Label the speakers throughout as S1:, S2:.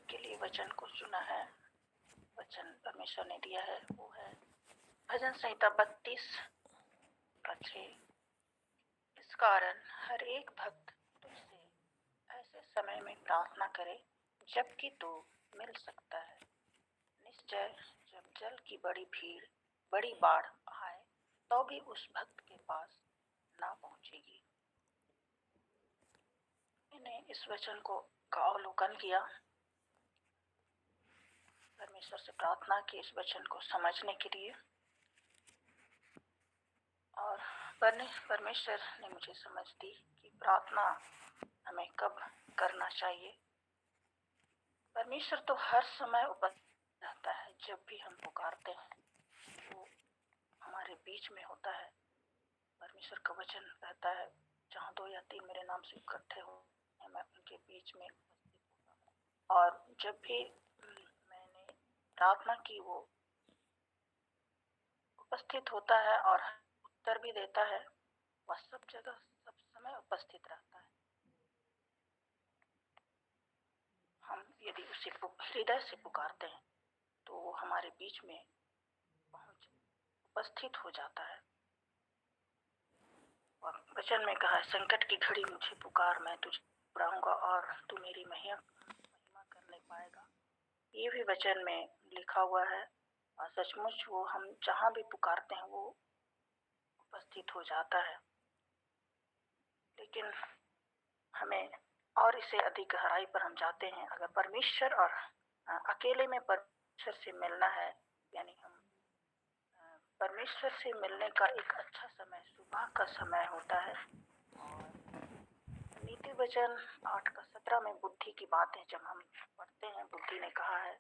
S1: के लिए वचन को चुना है, वचन परमेश्वर ने दिया है, वो है भजन संहिता 32:6। इस कारण हर एक भक्त तुझसे ऐसे समय में प्रार्थना करे जबकि तू मिल सकता है। निश्चय जब जल की बड़ी बाढ़ आए तो भी उस भक्त के पास ना पहुंचेगी। मैंने इस वचन का अवलोकन किया, परमेश्वर से प्रार्थना की इस वचन को समझने के लिए, और परमेश्वर ने मुझे समझ दी कि प्रार्थना हमें कब करना चाहिए। परमेश्वर तो हर समय उपस्थित रहता है, जब भी हम पुकारते हैं वो हमारे बीच में होता है। परमेश्वर का वचन कहता है, जहाँ 2 या 3 मेरे नाम से इकट्ठे हो मैं उनके बीच में उपस्थित होता हूँ। और जब भी मैंने प्रार्थना की वो उपस्थित होता है और उत्तर भी देता है। वह सब जगह सब समय उपस्थित रहता है। हम यदि उसे हृदय से पुकारते हैं तो वो हमारे बीच में उपस्थित हो जाता है। और वचन में कहा है, संकट की घड़ी मुझे पुकार, मैं तुझे बुलाऊंगा और तू मेरी महिमा कर नहीं पाएगा। ये भी वचन में लिखा हुआ है और सचमुच वो हम जहाँ भी पुकारते हैं वो उपस्थित हो जाता है। लेकिन हमें और इसे अधिक गहराई पर हम जाते हैं। अगर परमेश्वर और अकेले में परमेश्वर से मिलना है, यानी हम परमेश्वर से मिलने का एक अच्छा समय सुबह का समय होता है। और नीति वचन 8:17 में बुद्धि की बात है। जब हम पढ़ते हैं, बुद्धि ने कहा है,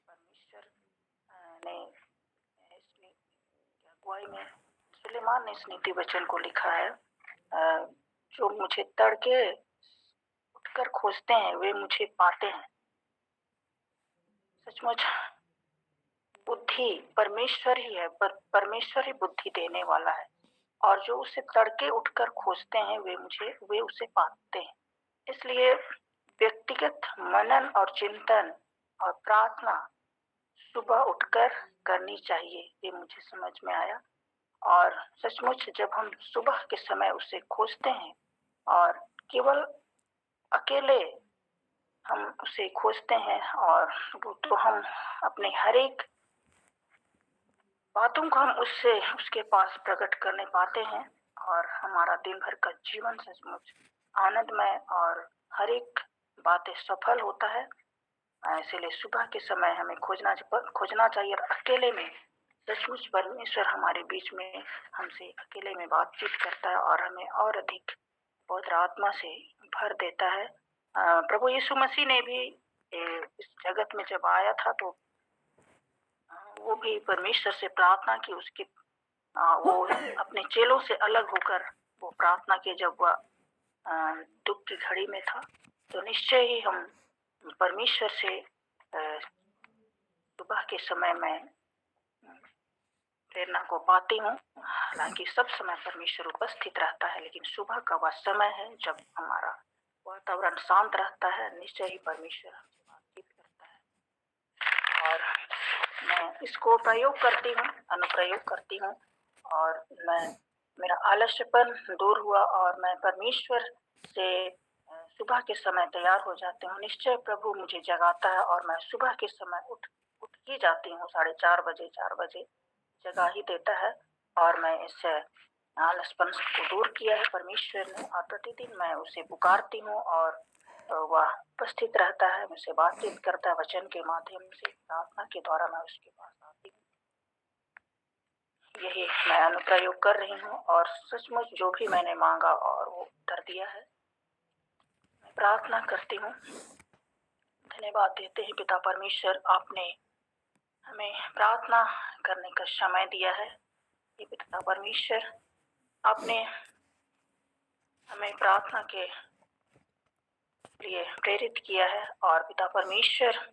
S1: परमेश्वर ने इसमें अगुवाई में सुलेमान ने इस नीति वचन को लिखा है, जो मुझे तड़के उठकर खोजते हैं वे मुझे पाते हैं। सचमुच बुद्धि परमेश्वर ही है, पर परमेश्वर ही बुद्धि देने वाला है। और जो उसे तड़के उठकर खोजते हैं वे उसे पाते हैं। इसलिए व्यक्तिगत मनन और चिंतन और प्रार्थना सुबह उठकर करनी चाहिए, ये मुझे समझ में आया। और सचमुच जब हम सुबह के समय उसे खोजते हैं और केवल अकेले हम उसे खोजते हैं, और वो तो हम अपने हर एक बातों को हम उसके पास प्रकट करने पाते हैं और हमारा दिन भर का जीवन सचमुच आनंदमय और हर एक बातें सफल होता है। इसलिए सुबह के समय हमें खोजना चाहिए। और अकेले में सचमुच परमेश्वर हमारे बीच में हमसे अकेले में बातचीत करता है और हमें और अधिक पवित्र आत्मा से भर देता है। प्रभु यीशु मसीह ने भी इस जगत में जब आया था तो वो भी परमेश्वर से प्रार्थना की। उसकी वो अपने चेलों से अलग होकर वो प्रार्थना की जब वह दुख की घड़ी में था। तो निश्चय ही हम परमेश्वर से सुबह के समय में प्रेरणा को पाती हूँ। हालांकि सब समय परमेश्वर उपस्थित रहता है, लेकिन सुबह का वह समय है जब हमारा वातावरण शांत रहता है। निश्चय ही परमेश्वर हमसे बातचीत करता है और मैं इसको अनुप्रयोग करती हूँ और मेरा आलस्यपन दूर हुआ और मैं परमेश्वर से सुबह के समय तैयार हो जाती हूँ। निश्चय प्रभु मुझे जगाता है और मैं सुबह के समय उठ ही जाती हूँ। 4:30 बजे जगा ही देता है और मैं इस आलसपन को दूर किया है परमेश्वर ने। और प्रतिदिन मैं उसे पुकारती हूँ और वह उपस्थित रहता है, मुझसे बातचीत करता है वचन के माध्यम से। प्रार्थना के द्वारा मैं उसके पास आती हूँ। यही मैं अनुप्रयोग कर रही हूँ और सचमुच जो भी मैंने मांगा और वो उत्तर दिया है। मैं प्रार्थना करती हूँ। धन्यवाद देते हैं पिता परमेश्वर, आपने हमें प्रार्थना करने का समय दिया है। ये पिता परमेश्वर, आपने हमें प्रार्थना के लिए प्रेरित किया है और पिता परमेश्वर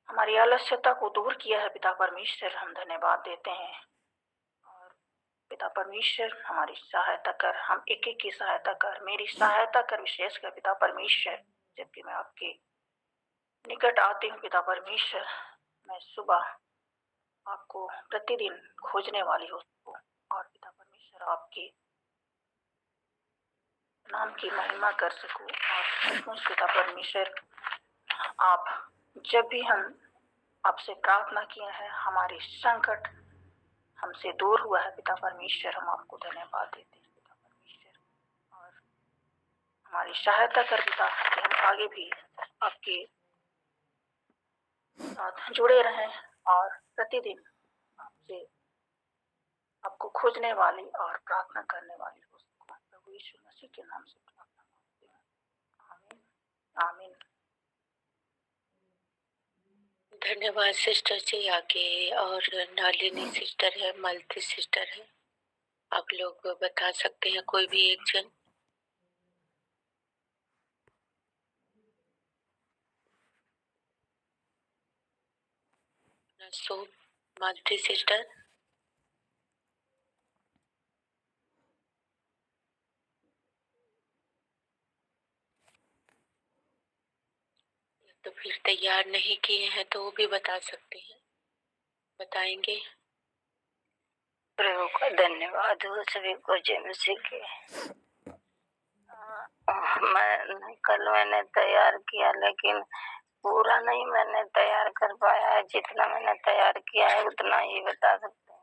S1: हमारी आलस्यता को दूर किया है। पिता परमेश्वर, हम धन्यवाद देते हैं। और पिता परमेश्वर, हमारी सहायता कर, हम एक एक की सहायता कर, मेरी सहायता कर, विशेषकर पिता परमेश्वर, जबकि मैं आपके निकट आते हूँ पिता परमेश्वर। मैं सुबह आपको प्रतिदिन खोजने वाली हूँ और पिता परमेश्वर आपके नाम की महिमा कर सकूं। और सचमुच पिता परमेश्वर, आप जब भी हम आपसे प्रार्थना किए हैं, हमारी संकट हमसे दूर हुआ है पिता परमेश्वर। हम आपको धन्यवाद देते हैं पिता परमेश्वर, और हमारी सहायता कर पिता कि हम आगे भी आपके साथ जुड़े रहें और प्रतिदिन आपसे आपको खोजने वाली और प्रार्थना करने वाली हो सकूं। प्रभु यीशु मसीह के नाम से प्रार्थना मांगते हैं, आमीन आमीन।
S2: धन्यवाद सिस्टर जी। आगे और नालिनी सिस्टर है, मल्टी सिस्टर है, आप लोग बता सकते हैं कोई भी एक जन। सो मल्टी सिस्टर, तो फिर तैयार नहीं किए हैं तो वो भी बता सकते हैं, बताएंगे।
S3: प्रभु का धन्यवाद हो सभी को। जय मसीह के। कल मैंने तैयार किया, लेकिन पूरा नहीं मैंने तैयार कर पाया है। जितना मैंने तैयार किया है उतना ही बता सकते हैं।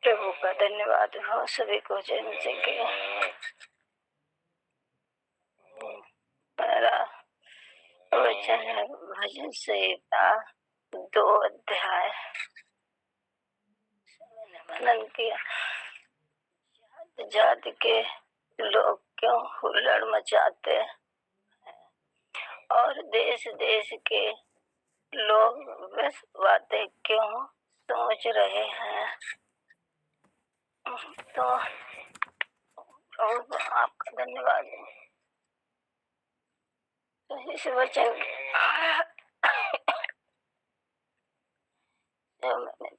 S3: प्रभु का धन्यवाद हो सभी को। जय मसीह के। मेरा वचन है भजन संहिता 2 अध्याय। मैंने मनन किया, जाति के लोग क्यों हुल्लड़ मचाते हैं और देश देश के लोग बस बातें क्यों सोच रहे हैं। तो आपका धन्यवाद। तो इस वचन जो मैंने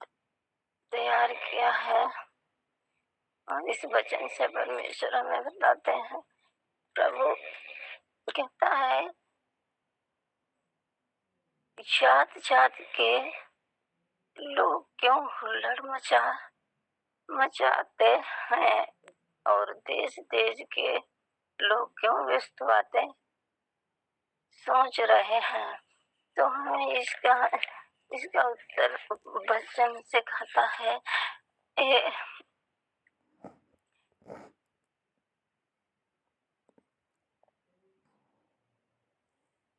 S3: तैयार किया है, और इस वचन से परमेश्वर हमें बताते हैं। प्रभु कहता है, जात जात के लोग क्यों हुल्लड़ मचाते हैं और देश देश के लोग क्यों व्यस्त बातें सोच रहे हैं। तो हमें इसका उत्तर वचन से कहता है।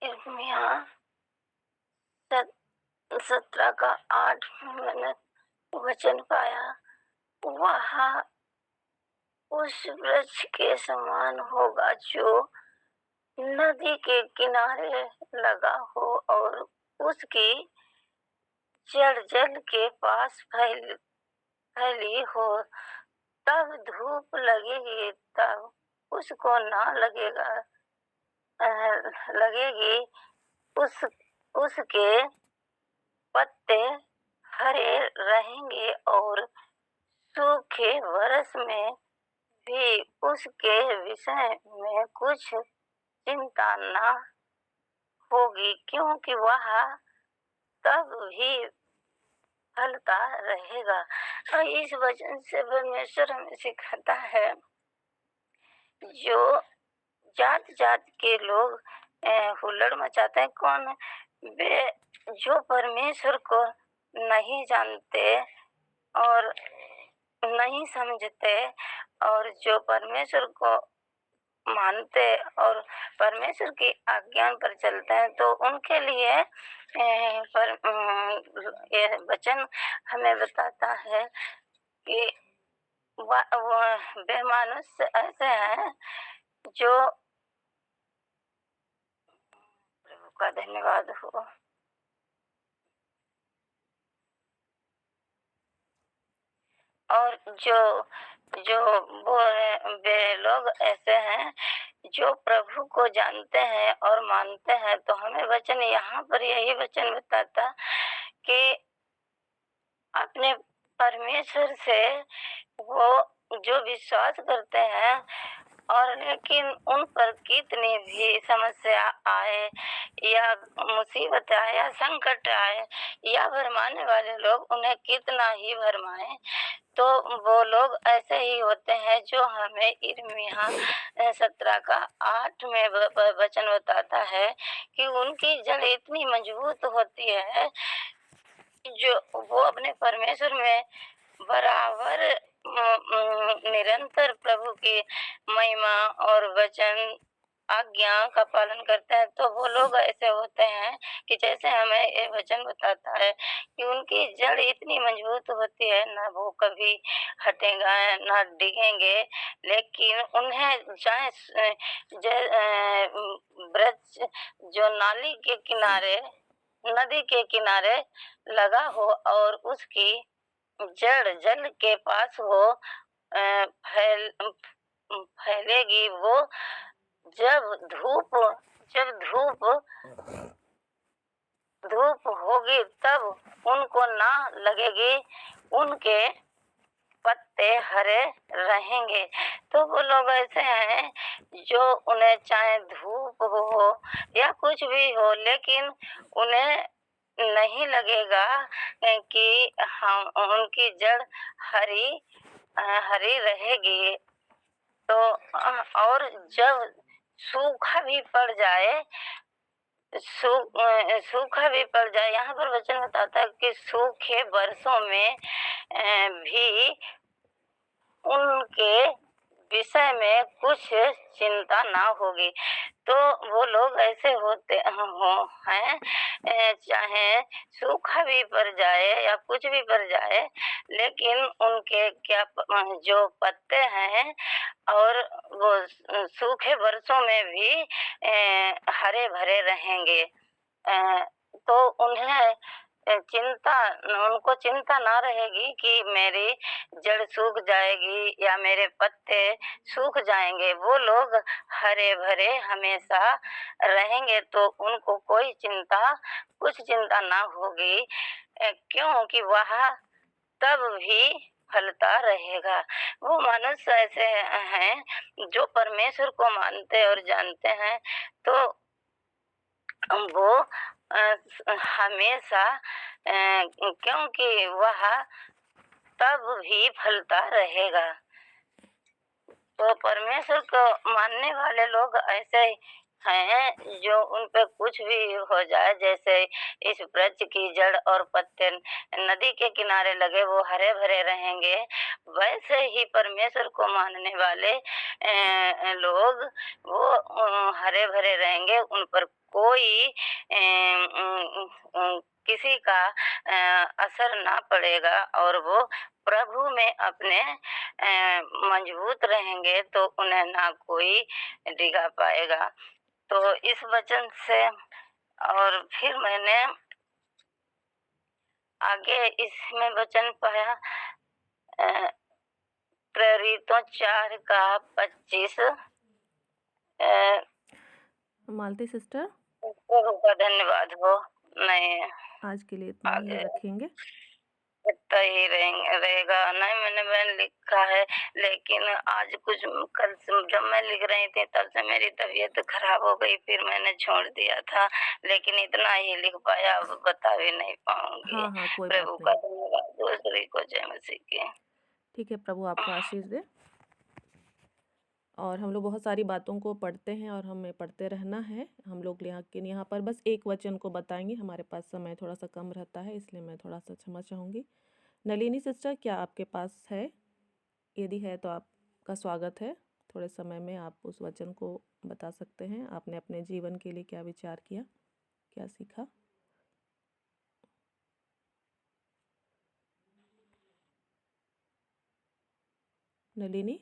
S3: इर्मिया 17 का 8 में मैंने वचन पाया। वह उस वृक्ष के समान होगा जो नदी के किनारे लगा हो और उसकी जड़ जल के पास फैली हो। तब धूप लगेगी तब उसको ना लगेगी। उसके पत्ते हरे रहेंगे और सूखे वर्ष में भी उसके विषय में कुछ चिंता न होगी, क्योंकि वह तब भी फलता रहेगा। और इस वचन से परमेश्वर हमें सिखाता है, जो जात जात के लोग हुल्लड़ मचाते हैं। कौन? वे जो परमेश्वर को नहीं जानते और नहीं समझते और जो परमेश्वर को मानते और परमेश्वर की आज्ञा पर चलते हैं, तो उनके लिए ये वचन हमें बताता है कि वे मनुष्य ऐसे हैं जो का धन्यवाद हो। और जो जो वो वे लोग ऐसे हैं जो प्रभु को जानते हैं और मानते हैं, तो हमें वचन यहाँ पर यही वचन बताता कि अपने परमेश्वर से वो जो विश्वास करते हैं, और लेकिन उन पर कितनी भी समस्या आए या मुसीबत आए या संकट आए या भरमाने वाले लोग उन्हें कितना ही भरमाए, तो वो लोग ऐसे ही होते हैं जो हमें यिर्मयाह 17:8 में वचन बताता है कि उनकी जड़ इतनी मजबूत होती है जो वो अपने परमेश्वर में बराबर निरंतर प्रभु की महिमा और वचन आज्ञा का पालन करते हैं। तो वो लोग ऐसे होते हैं कि जैसे हमें ये वचन बताता है कि उनकी जड़ इतनी मजबूत होती है, ना वो कभी हटेगा ना डिगेंगे, लेकिन उन्हें चाहे वृक्ष जो नाली के किनारे नदी के किनारे लगा हो और उसकी जड़ जल के पास हो, फैलेगी वो। जब धूप होगी तब उनको ना लगेगी, उनके पत्ते हरे रहेंगे। तो वो लोग ऐसे हैं जो उन्हें चाहे धूप हो या कुछ भी हो, लेकिन उन्हें नहीं लगेगा कि हम उनकी जड़ हरी रहेगी। तो और जब सूखा भी पड़ जाए, सूखा भी पड़ जाए, यहाँ पर वचन बताता है कि सूखे वर्षों में भी उनके विषय में कुछ चिंता ना होगी। तो वो लोग ऐसे होते हैं, चाहे सूखा भी पड़ जाए या कुछ भी पड़ जाए, लेकिन उनके जो पत्ते हैं और वो सूखे वर्षों में भी हरे भरे रहेंगे। तो उनको चिंता ना रहेगी कि मेरी जड़ सूख जाएगी या मेरे पत्ते सूख जाएंगे। वो लोग हरे भरे हमेशा रहेंगे, तो उनको कुछ चिंता ना होगी, क्योंकि वह तब भी फलता रहेगा। वो मनुष्य ऐसे हैं जो परमेश्वर को मानते और जानते हैं, तो वो हमेशा क्योंकि वह तब भी फलता रहेगा। तो परमेश्वर को मानने वाले लोग ऐसे हैं जो उन पे कुछ भी हो जाए, जैसे इस वृक्ष की जड़ और पत्ते नदी के किनारे लगे वो हरे भरे रहेंगे, वैसे ही परमेश्वर को मानने वाले लोग वो हरे भरे रहेंगे। उन पर कोई किसी का असर ना पड़ेगा और वो प्रभु में अपने मजबूत रहेंगे, तो उन्हें ना कोई डिगा पाएगा। तो इस वचन से और फिर मैंने आगे इसमें वचन पढ़ा, प्रेरितों 4:25।
S4: मालती सिस्टर,
S3: प्रभु का धन्यवाद हो। मैं
S4: आज के लिए इतना ही
S3: आगे
S4: रखेंगे।
S3: इतना ही रहेगा। नहीं, मैंने लिखा है, लेकिन आज कुछ कल जब मैं लिख रही थी तब से मेरी तबीयत खराब हो गई, फिर मैंने छोड़ दिया था, लेकिन इतना ही लिख पाया, अब बता भी नहीं पाऊंगी।
S4: हाँ, कोई
S3: प्रभु
S4: बात
S3: का
S4: नहीं।
S3: धन्यवाद। दूसरी को जय मसीह की।
S4: ठीक है, प्रभु आपको आशीष दे। और हम लोग बहुत सारी बातों को पढ़ते हैं और हमें पढ़ते रहना है। हम लोग यहाँ पर बस एक वचन को बताएंगे, हमारे पास समय थोड़ा सा कम रहता है, इसलिए मैं थोड़ा सा क्षमा चाहूँगी। नलिनी सिस्टर, क्या आपके पास है? यदि है तो आपका स्वागत है। थोड़े समय में आप उस वचन को बता सकते हैं। आपने अपने जीवन के लिए क्या विचार किया, क्या सीखा? नलिनी,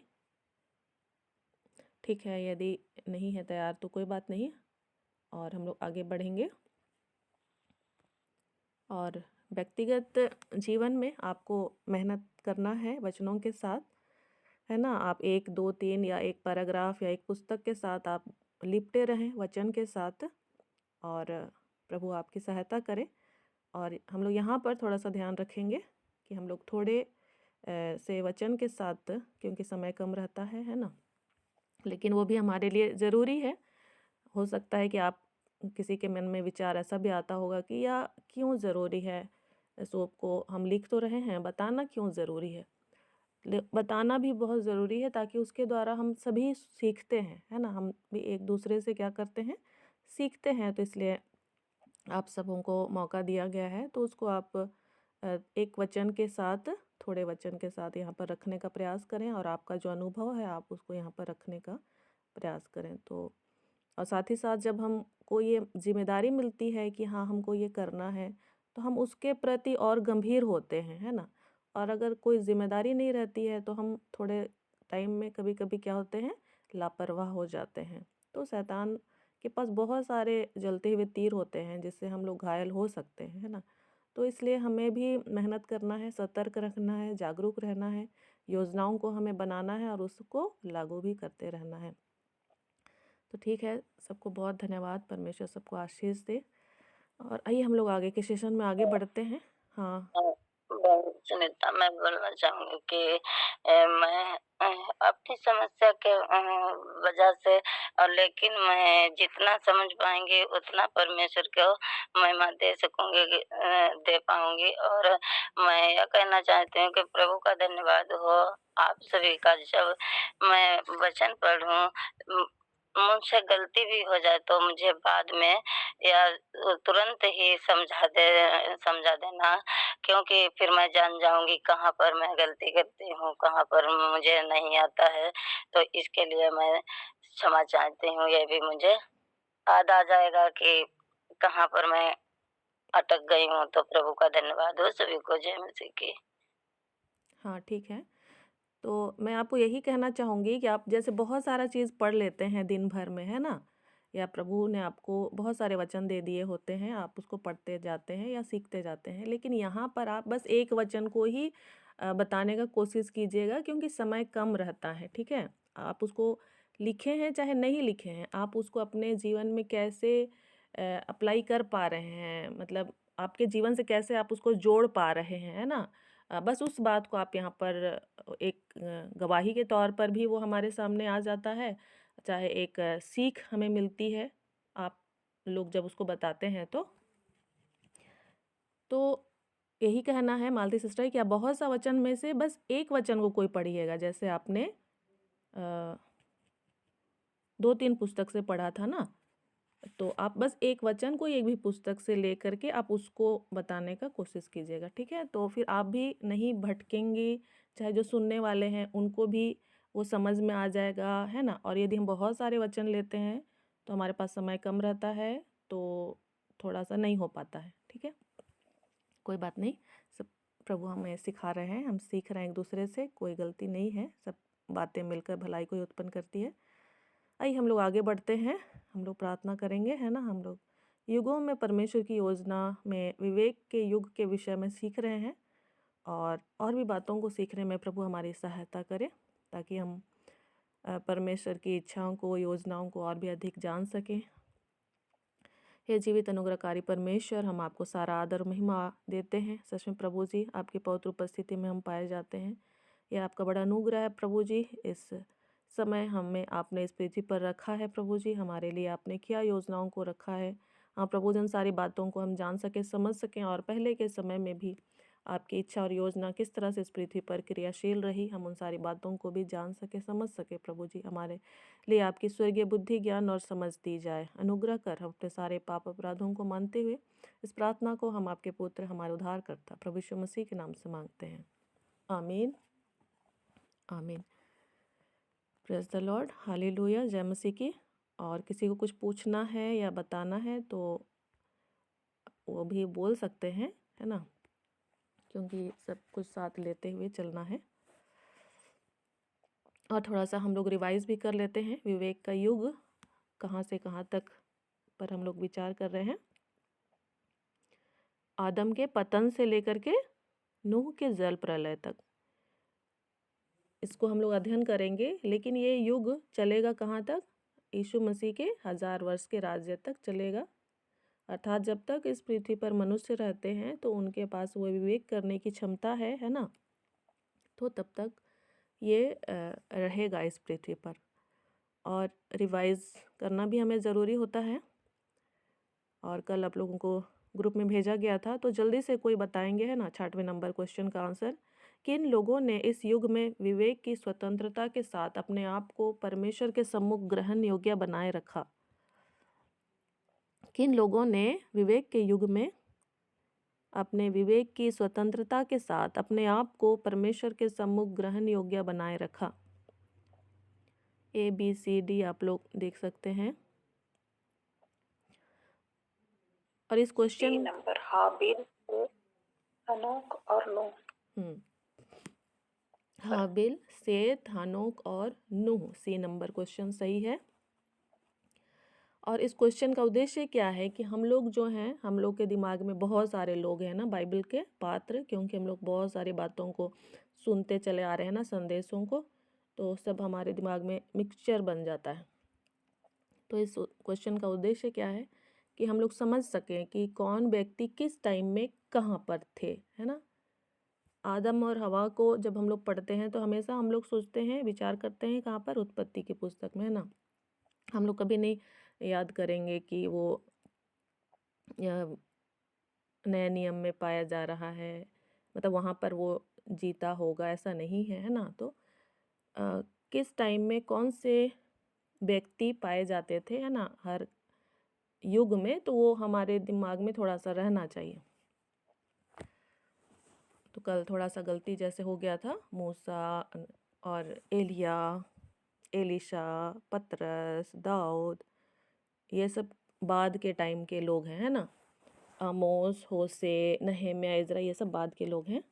S4: ठीक है, यदि नहीं है तैयार तो कोई बात नहीं, और हम लोग आगे बढ़ेंगे। और व्यक्तिगत जीवन में आपको मेहनत करना है वचनों के साथ, है ना। आप 1, 2, 3 या एक पैराग्राफ या एक पुस्तक के साथ आप लिपटे रहें वचन के साथ, और प्रभु आपकी सहायता करे। और हम लोग यहाँ पर थोड़ा सा ध्यान रखेंगे कि हम लोग थोड़े से वचन के साथ, क्योंकि समय कम रहता है ना, लेकिन वो भी हमारे लिए ज़रूरी है। हो सकता है कि आप किसी के मन में विचार ऐसा भी आता होगा कि या क्यों ज़रूरी है, सोप को हम लिख तो रहे हैं, बताना क्यों ज़रूरी है। बताना भी बहुत ज़रूरी है, ताकि उसके द्वारा हम सभी सीखते हैं, है ना। हम भी एक दूसरे से क्या करते हैं, सीखते हैं। तो इसलिए आप सबों को मौका दिया गया है, तो उसको आप एक वचन के साथ, थोड़े वचन के साथ यहाँ पर रखने का प्रयास करें, और आपका जो अनुभव है आप उसको यहाँ पर रखने का प्रयास करें। तो और साथ ही साथ जब हमको ये जिम्मेदारी मिलती है कि हाँ हमको ये करना है, तो हम उसके प्रति और गंभीर होते हैं, है ना। और अगर कोई जिम्मेदारी नहीं रहती है तो हम थोड़े टाइम में कभी कभी क्या होते हैं, लापरवाह हो जाते हैं। तो शैतान के पास बहुत सारे जलते हुए तीर होते हैं जिससे हम लोग घायल हो सकते हैं, है ना। तो इसलिए हमें भी मेहनत करना है, सतर्क रखना है, जागरूक रहना है, योजनाओं को हमें बनाना है और उसको लागू भी करते रहना है। तो ठीक है, सबको बहुत धन्यवाद, परमेश्वर सबको आशीष दे। और आइए हम लोग आगे के सेशन में आगे बढ़ते हैं। हाँ
S3: सुनीता, मैं बोलना चाहूंगी कि मैं अपनी समस्या के वजह से, और लेकिन मैं जितना समझ पाएंगी उतना परमेश्वर को महिमा दे सकूंगी, दे पाऊंगी। और मैं यह कहना चाहती हूँ कि प्रभु का धन्यवाद हो आप सभी का। जब मैं वचन पढ़ूं, मुझसे गलती भी हो जाए तो मुझे बाद में या तुरंत ही समझा देना, क्योंकि फिर मैं जान जाऊंगी कहाँ पर मैं गलती करती हूँ, कहाँ पर मुझे नहीं आता है। तो इसके लिए मैं क्षमा चाहती हूँ। ये भी मुझे याद आ जाएगा कि कहाँ पर मैं अटक गई हूँ। तो प्रभु का धन्यवाद हो। सभी को जय मसीह की।
S4: हाँ ठीक है। तो मैं आपको यही कहना चाहूँगी कि आप जैसे बहुत सारा चीज़ पढ़ लेते हैं दिन भर में, है ना, या प्रभु ने आपको बहुत सारे वचन दे दिए होते हैं, आप उसको पढ़ते जाते हैं या सीखते जाते हैं, लेकिन यहाँ पर आप बस एक वचन को ही बताने का कोशिश कीजिएगा, क्योंकि समय कम रहता है। ठीक है, आप उसको लिखे हैं चाहे नहीं लिखे हैं, आप उसको अपने जीवन में कैसे अप्लाई कर पा रहे हैं, मतलब आपके जीवन से कैसे आप उसको जोड़ पा रहे हैं, है ना। बस उस बात को आप यहाँ पर एक गवाही के तौर पर भी वो हमारे सामने आ जाता है, चाहे एक सीख हमें मिलती है आप लोग जब उसको बताते हैं। तो यही कहना है मालती सिस्टर कि आप बहुत सा वचन में से बस एक वचन को कोई पढ़िएगा, जैसे आपने 2-3 पुस्तक से पढ़ा था ना, तो आप बस एक वचन को एक भी पुस्तक से ले करके आप उसको बताने का कोशिश कीजिएगा। ठीक है, तो फिर आप भी नहीं भटकेंगी, चाहे जो सुनने वाले हैं उनको भी वो समझ में आ जाएगा, है ना। और यदि हम बहुत सारे वचन लेते हैं तो हमारे पास समय कम रहता है, तो थोड़ा सा नहीं हो पाता है। ठीक है, कोई बात नहीं, सब प्रभु हमें सिखा रहे हैं, हम सीख रहे हैं एक दूसरे से, कोई गलती नहीं है, सब बातें मिलकर भलाई को ही उत्पन्न करती है। आइए हम लोग आगे बढ़ते हैं, हम लोग प्रार्थना करेंगे, है ना। हम लोग युगों में परमेश्वर की योजना में विवेक के युग के विषय में सीख रहे हैं, और भी बातों को सीखने में प्रभु हमारी सहायता करे, ताकि हम परमेश्वर की इच्छाओं को, योजनाओं को और भी अधिक जान सकें। हे जीवित अनुग्रहकारी परमेश्वर, हम आपको सारा आदर महिमा देते हैं। सच में प्रभु जी, आपकी पवित्र उपस्थिति में हम पाए जाते हैं। यह आपका बड़ा अनुग्रह है प्रभु जी, इस समय हमें आपने इस पृथ्वी पर रखा है प्रभु जी, हमारे लिए आपने क्या योजनाओं को रखा है। हाँ प्रभु जी, उन सारी बातों को हम जान सकें, समझ सकें, और पहले के समय में भी आपकी इच्छा और योजना किस तरह से इस पृथ्वी पर क्रियाशील रही, हम उन सारी बातों को भी जान सके, समझ सके प्रभु जी। हमारे लिए आपकी स्वर्गीय बुद्धि, ज्ञान और समझ दी जाए। अनुग्रह कर, हम अपने सारे पाप अपराधों को मानते हुए इस प्रार्थना को हम आपके पुत्र, हमारे उद्धारकर्ता प्रभु यीशु मसीह के नाम से मांगते हैं, आमीन आमीन। प्रेज द लॉर्ड, हालेलुया, जय मसीह की। और किसी को कुछ पूछना है या बताना है तो वो भी बोल सकते हैं, है ना, क्योंकि सब कुछ साथ लेते हुए चलना है। और थोड़ा सा हम लोग रिवाइज भी कर लेते हैं, विवेक का युग कहाँ से कहाँ तक पर हम लोग विचार कर रहे हैं। आदम के पतन से लेकर के नूह के जल प्रलय तक इसको हम लोग अध्ययन करेंगे। लेकिन ये युग चलेगा कहाँ तक? यीशु मसीह के 1000 वर्ष के राज्य तक चलेगा। अर्थात जब तक इस पृथ्वी पर मनुष्य रहते हैं तो उनके पास वो विवेक करने की क्षमता है ना, तो तब तक ये रहेगा इस पृथ्वी पर। और रिवाइज करना भी हमें ज़रूरी होता है। और कल आप लोगों को ग्रुप में भेजा गया था, तो जल्दी से कोई बताएंगे है ना 68वें नंबर क्वेश्चन का आंसर। किन लोगों ने इस युग में विवेक की स्वतंत्रता के साथ अपने आप को परमेश्वर के सम्मुख ग्रहण योग्य बनाए रखा? किन लोगों ने विवेक के युग में अपने विवेक की स्वतंत्रता के साथ अपने आप को परमेश्वर के सम्मुख ग्रहण योग्य बनाए रखा? ABCD आप लोग देख सकते हैं। और इस क्वेश्चन
S1: नंबर हाबिल, हनोक और नूह।
S4: हाबिल, सेत, हनोक और नूह, सी नंबर क्वेश्चन सही है। और इस क्वेश्चन का उद्देश्य क्या है कि हम लोग जो हैं, हम लोग के दिमाग में बहुत सारे लोग हैं ना बाइबल के पात्र, क्योंकि हम लोग बहुत सारी बातों को सुनते चले आ रहे हैं ना, संदेशों को, तो सब हमारे दिमाग में मिक्सचर बन जाता है। तो इस क्वेश्चन का उद्देश्य क्या है कि हम लोग समझ सकें कि कौन व्यक्ति किस टाइम में कहाँ पर थे, है ना। आदम और हवा को जब हम लोग पढ़ते हैं तो हमेशा हम लोग सोचते हैं, विचार करते हैं कहाँ पर? उत्पत्ति की पुस्तक में, है ना। हम लोग कभी नहीं याद करेंगे कि वो नए नियम में पाया जा रहा है, मतलब वहाँ पर वो जीता होगा, ऐसा नहीं है ना। तो किस टाइम में कौन से व्यक्ति पाए जाते थे, है ना, हर युग में, तो वो हमारे दिमाग में थोड़ा सा रहना चाहिए। तो कल थोड़ा सा गलती जैसे हो गया था, मूसा और एलिया, एलिशा, पतरस, दाऊद, ये सब बाद के टाइम के लोग हैं, है ना। आमोस, होसे, नहम्याह, इज़रा, ये सब बाद के लोग हैं।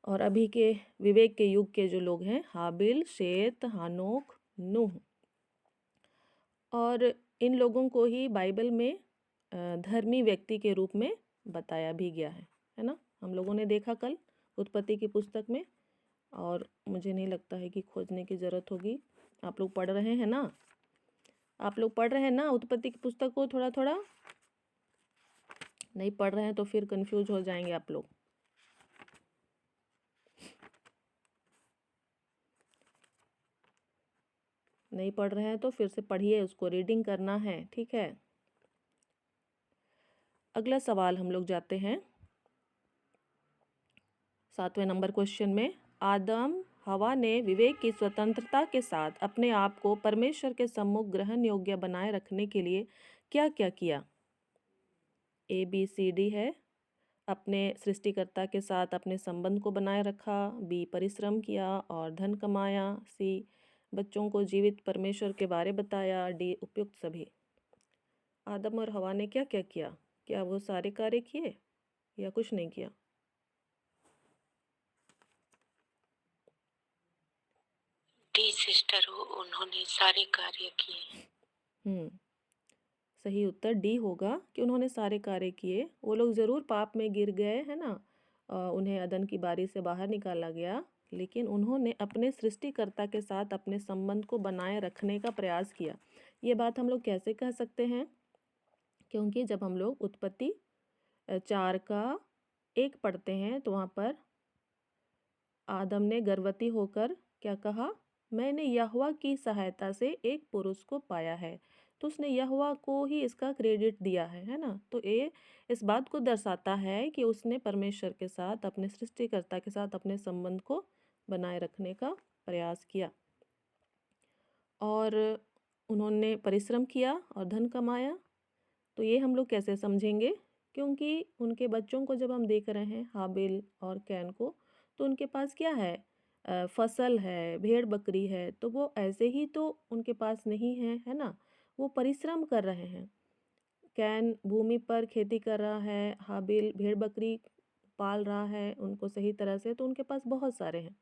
S4: और अभी के विवेक के युग के जो लोग हैं, हाबिल, शेत, हानोक, नूह। और इन लोगों को ही बाइबल में धर्मी व्यक्ति के रूप में बताया भी गया है ना। हम लोगों ने देखा कल उत्पत्ति की पुस्तक में, और मुझे नहीं लगता है कि खोजने की ज़रूरत होगी। आप लोग पढ़ रहे हैं ना, आप लोग पढ़ रहे हैं ना उत्पत्ति की पुस्तक को? थोड़ा थोड़ा नहीं पढ़ रहे हैं तो फिर कंफ्यूज हो जाएंगे आप लोग। नहीं पढ़ रहे हैं तो फिर से पढ़िए, उसको रीडिंग करना है, ठीक है। अगला सवाल हम लोग जाते हैं 7वें नंबर क्वेश्चन में। आदम हवा ने विवेक की स्वतंत्रता के साथ अपने आप को परमेश्वर के सम्मुख ग्रहण योग्य बनाए रखने के लिए क्या क्या किया? ABCD है। अपने सृष्टिकर्ता के साथ अपने संबंध को बनाए रखा, B परिश्रम किया और धन कमाया, C बच्चों को जीवित परमेश्वर के बारे बताया, D उपयुक्त सभी। आदम और हवा ने क्या क्या किया? क्या वो सारे कार्य किए या कुछ नहीं किया?
S2: डी सिस्टर, उन्होंने सारे कार्य किए।
S4: सही उत्तर डी होगा कि उन्होंने सारे कार्य किए। वो लोग ज़रूर पाप में गिर गए, है ना, उन्हें अदन की बारी से बाहर निकाला गया, लेकिन उन्होंने अपने सृष्टिकर्ता के साथ अपने संबंध को बनाए रखने का प्रयास किया। ये बात हम लोग कैसे कह सकते हैं? क्योंकि जब हम लोग उत्पत्ति 4 का 1 पढ़ते हैं तो वहाँ पर आदम ने गर्भवती होकर क्या कहा? मैंने यहोवा की सहायता से एक पुरुष को पाया है। तो उसने यहोवा को ही इसका क्रेडिट दिया है ना। तो ये इस बात को दर्शाता है कि उसने परमेश्वर के साथ, अपने सृष्टिकर्ता के साथ अपने संबंध को बनाए रखने का प्रयास किया। और उन्होंने परिश्रम किया और धन कमाया। तो ये हम लोग कैसे समझेंगे? क्योंकि उनके बच्चों को जब हम देख रहे हैं, हाबिल और कैन को, तो उनके पास क्या है? फसल है, भेड़ बकरी है, तो वो ऐसे ही तो उनके पास नहीं है ना। वो परिश्रम कर रहे हैं। कैन भूमि पर खेती कर रहा है, हाबिल भेड़ बकरी पाल रहा है उनको सही तरह से, तो उनके पास बहुत सारे हैं।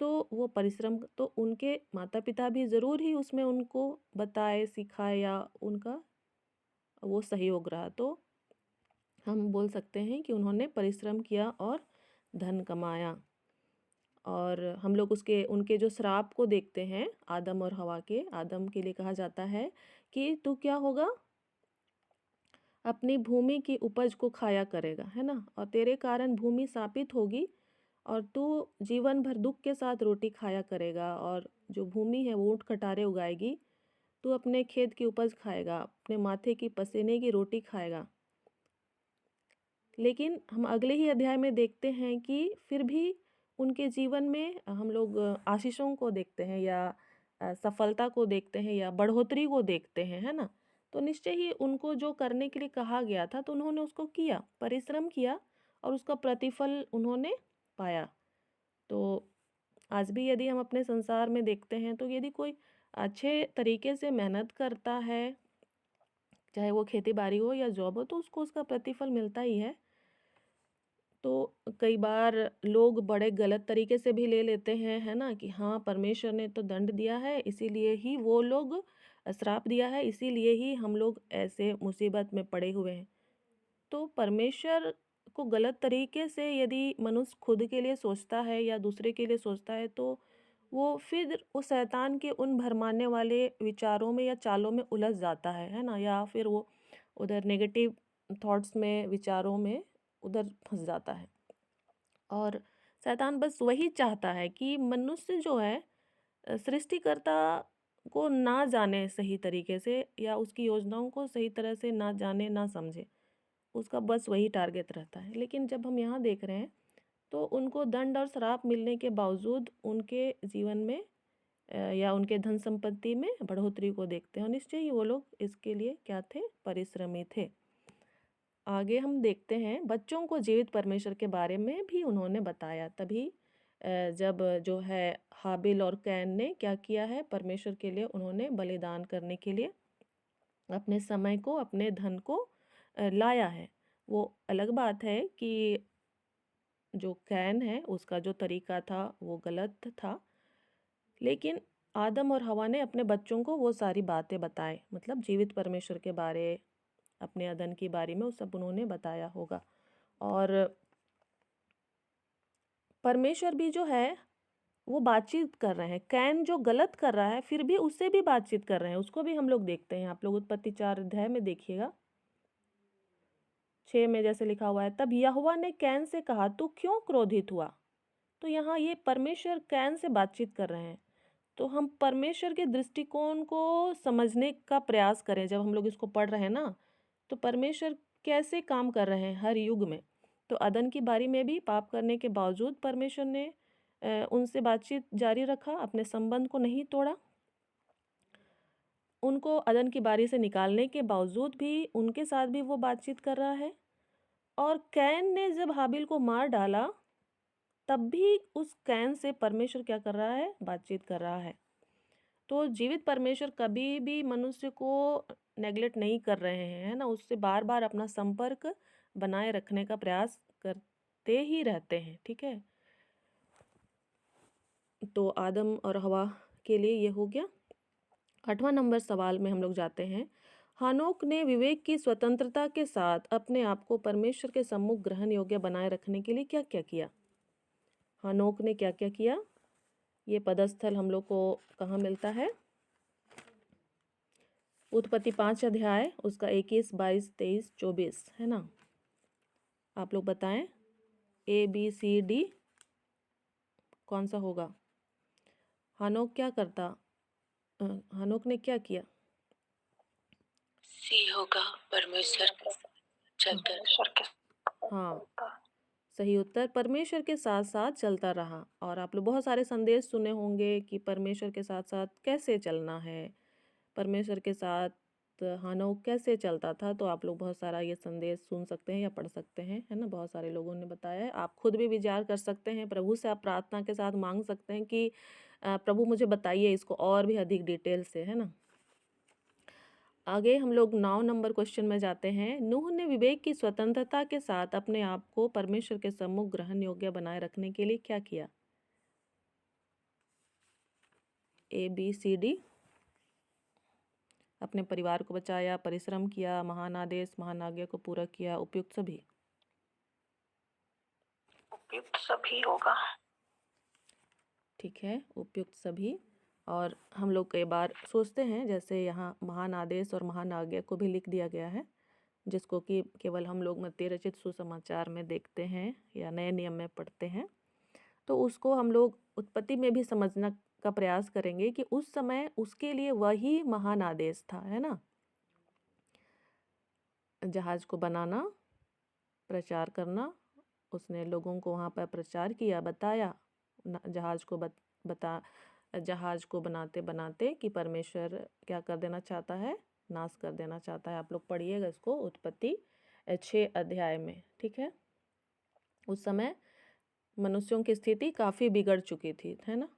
S4: तो वो परिश्रम, तो उनके माता पिता भी ज़रूर ही उसमें उनको बताए, सिखाए या उनका वो सहयोग रहा। तो हम बोल सकते हैं कि उन्होंने परिश्रम किया और धन कमाया। और हम लोग उनके जो श्राप को देखते हैं आदम और हवा के। आदम के लिए कहा जाता है कि तू क्या होगा, अपनी भूमि की उपज को खाया करेगा, है ना, और तेरे कारण भूमि शापित होगी और तू जीवन भर दुख के साथ रोटी खाया करेगा। और जो भूमि है वो ऊँट खटारे उगाएगी, तू अपने खेत की उपज खाएगा, अपने माथे की पसीने की रोटी खाएगा। लेकिन हम अगले ही अध्याय में देखते हैं कि फिर भी उनके जीवन में हम लोग आशीषों को देखते हैं या सफलता को देखते हैं या बढ़ोतरी को देखते हैं, है ना। तो निश्चय ही उनको जो करने के लिए कहा गया था तो उन्होंने उसको किया, परिश्रम किया और उसका प्रतिफल उन्होंने पाया। तो आज भी यदि हम अपने संसार में देखते हैं तो यदि कोई अच्छे तरीके से मेहनत करता है, चाहे वो खेती बाड़ी हो या जॉब हो, तो उसको उसका प्रतिफल मिलता ही है। तो कई बार लोग बड़े गलत तरीके से भी ले लेते हैं, है ना, कि हाँ परमेश्वर ने तो दंड दिया है इसीलिए ही वो लोग श्राप दिया है, इसीलिए ही हम लोग ऐसे मुसीबत में पड़े हुए हैं। तो परमेश्वर को गलत तरीके से यदि मनुष्य खुद के लिए सोचता है या दूसरे के लिए सोचता है तो वो फिर उस शैतान के उन भरमाने वाले विचारों में या चालों में उलझ जाता है ना, या फिर वो उधर नेगेटिव थॉट्स में, विचारों में उधर फंस जाता है। और शैतान बस वही चाहता है कि मनुष्य जो है सृष्टिकर्ता को ना जाने सही तरीके से या उसकी योजनाओं को सही तरह से ना जाने, ना समझे। उसका बस वही टारगेट रहता है। लेकिन जब हम यहाँ देख रहे हैं तो उनको दंड और श्राप मिलने के बावजूद उनके जीवन में या उनके धन संपत्ति में बढ़ोतरी को देखते हैं और निश्चय ही वो लोग इसके लिए क्या थे, परिश्रमी थे। आगे हम देखते हैं बच्चों को जीवित परमेश्वर के बारे में भी उन्होंने बताया। तभी जब जो है हाबिल और कैन ने क्या किया है, परमेश्वर के लिए उन्होंने बलिदान करने के लिए अपने समय को, अपने धन को लाया है। वो अलग बात है कि जो कैन है उसका जो तरीका था वो गलत था, लेकिन आदम और हवा ने अपने बच्चों को वो सारी बातें बताएं, मतलब जीवित परमेश्वर के बारे, अपने अदन के बारे में वो सब उन्होंने बताया होगा। और परमेश्वर भी जो है वो बातचीत कर रहे हैं। कैन जो गलत कर रहा है फिर भी उससे भी बातचीत कर रहे हैं, उसको भी हम लोग देखते हैं। आप लोग उत्पत्ति 4 अध्याय में देखिएगा 6 में जैसे लिखा हुआ है, तब यहोवा ने कैन से कहा तू क्यों क्रोधित हुआ। तो यहाँ ये परमेश्वर कैन से बातचीत कर रहे हैं। तो हम परमेश्वर के दृष्टिकोण को समझने का प्रयास करें। जब हम लोग इसको पढ़ रहे हैं ना, तो परमेश्वर कैसे काम कर रहे हैं हर युग में। तो अदन की बारी में भी पाप करने के बावजूद परमेश्वर ने उनसे बातचीत जारी रखा, अपने संबंध को नहीं तोड़ा। उनको अदन की बारी से निकालने के बावजूद भी उनके साथ भी वो बातचीत कर रहा है। और कैन ने जब हाबिल को मार डाला तब भी उस कैन से परमेश्वर क्या कर रहा है, बातचीत कर रहा है। तो जीवित परमेश्वर कभी भी मनुष्य को नेगलेक्ट नहीं कर रहे हैं, है ना, उससे बार बार अपना संपर्क बनाए रखने का प्रयास करते ही रहते हैं। ठीक है, तो आदम और हवा के लिए ये हो गया। 8वां नंबर सवाल में हम लोग जाते हैं। हानोक ने विवेक की स्वतंत्रता के साथ अपने आप को परमेश्वर के सम्मुख ग्रहण योग्य बनाए रखने के लिए क्या क्या किया। हानोक ने क्या क्या किया, ये पदस्थल हम लोग को कहाँ मिलता है, उत्पत्ति 5 अध्याय उसका 21, 22, 23, 24, है ना। आप लोग बताएं ABCD कौन सा होगा। हानोक क्या करता, हानोक ने क्या किया।
S2: सी होगा, परमेश्वर चलता
S1: परमेश्वर के
S4: हाँ, सही उत्तर, परमेश्वर के साथ साथ चलता रहा। और आप लोग बहुत सारे संदेश सुने होंगे कि परमेश्वर के साथ साथ कैसे चलना है, परमेश्वर के साथ हानोक कैसे चलता था। तो आप लोग बहुत सारा ये संदेश सुन सकते हैं या पढ़ सकते हैं, है ना, बहुत सारे लोगों ने बताया है। आप खुद भी विचार कर सकते हैं, प्रभु से आप प्रार्थना के साथ मांग सकते हैं कि प्रभु मुझे बताइए इसको और भी अधिक डिटेल से, है ना। आगे हम लोग 9 नंबर क्वेश्चन में जाते हैं। नूह ने विवेक की स्वतंत्रता के साथ अपने आप को परमेश्वर के सम्मुख ग्रहण योग्य बनाए रखने के लिए क्या किया। ABCD अपने परिवार को बचाया, परिश्रम किया, महान आदेश, महान आज्ञा को पूरा किया, उपयुक्त सभी?
S1: उपयुक्त सभी होगा।
S4: ठीक है, उपयुक्त सभी। और हम लोग कई बार सोचते हैं, जैसे यहाँ महान आदेश और महान आज्ञा को भी लिख दिया गया है, जिसको कि केवल हम लोग मत्ती रचित सुसमाचार में देखते हैं या नए नियम में पढ़ते हैं। तो उसको हम लोग उत्पत्ति में भी समझना का प्रयास करेंगे कि उस समय उसके लिए वही महान आदेश था, है ना। जहाज को बनाना, प्रचार करना, उसने लोगों को वहाँ पर प्रचार किया, बताया जहाज को बनाते बनाते कि परमेश्वर क्या कर देना चाहता है, नाश कर देना चाहता है। आप लोग पढ़िएगा इसको उत्पत्ति 6 अध्याय में, ठीक है। उस समय मनुष्यों की स्थिति काफ़ी बिगड़ चुकी थी, है ना।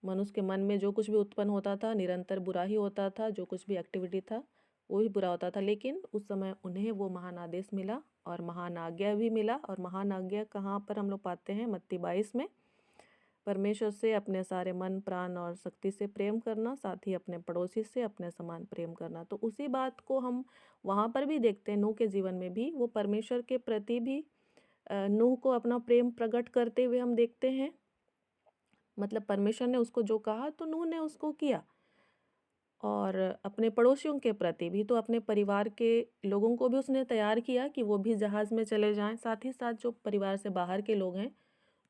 S4: मनुष्य के मन में जो कुछ भी उत्पन्न होता था निरंतर बुरा ही होता था, जो कुछ भी एक्टिविटी था वो ही बुरा होता था। लेकिन उस समय उन्हें वो महान आदेश मिला और महान आज्ञा भी मिला। और महान आज्ञा कहाँ पर हम लोग पाते हैं? मत्ती 22 में। परमेश्वर से अपने सारे मन, प्राण और शक्ति से प्रेम करना, साथ ही अपने पड़ोसी से अपने समान प्रेम करना। तो उसी बात को हम वहाँ पर भी देखते हैं, नूह के जीवन में भी वो परमेश्वर के प्रति भी नूह को अपना प्रेम प्रकट करते हुए हम देखते हैं। मतलब परमेश्वर ने उसको जो कहा तो नूह ने उसको किया। और अपने पड़ोसियों के प्रति भी, तो अपने परिवार के लोगों को भी उसने तैयार किया कि वो भी जहाज़ में चले जाएं। साथ ही साथ जो परिवार से बाहर के लोग हैं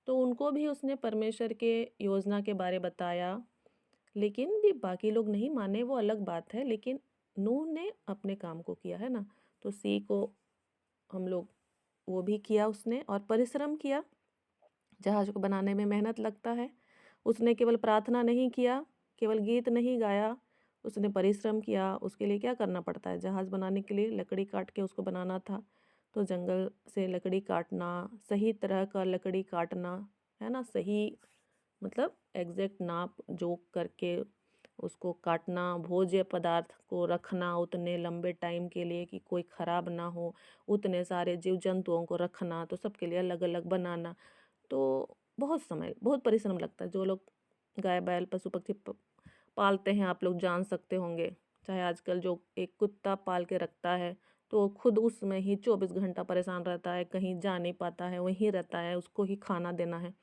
S4: तो उनको भी उसने परमेश्वर के योजना के बारे बताया। लेकिन भी बाकी लोग नहीं माने, वो अलग बात है, लेकिन नूह ने अपने काम को किया, है ना। तो सी को हम लोग वो भी किया उसने, और परिश्रम किया। जहाज को बनाने में मेहनत लगता है। उसने केवल प्रार्थना नहीं किया, केवल गीत नहीं गाया, उसने परिश्रम किया। उसके लिए क्या करना पड़ता है? जहाज़ बनाने के लिए लकड़ी काट के उसको बनाना था, तो जंगल से लकड़ी काटना, सही तरह का लकड़ी काटना, है ना, सही मतलब एग्जैक्ट नाप जोक करके उसको काटना, भोज्य पदार्थ को रखना उतने लंबे टाइम के लिए कि कोई ख़राब ना हो, उतने सारे जीव जंतुओं को रखना, तो सबके लिए अलग अलग बनाना। तो बहुत समय, बहुत परिश्रम लगता है। जो लोग गाय बैल पशु पक्षी पालते हैं, आप लोग जान सकते होंगे। चाहे आजकल जो एक कुत्ता पाल के रखता है तो वो खुद उसमें ही 24 घंटा परेशान रहता है, कहीं जा नहीं पाता है, वहीं रहता है, उसको ही खाना देना है।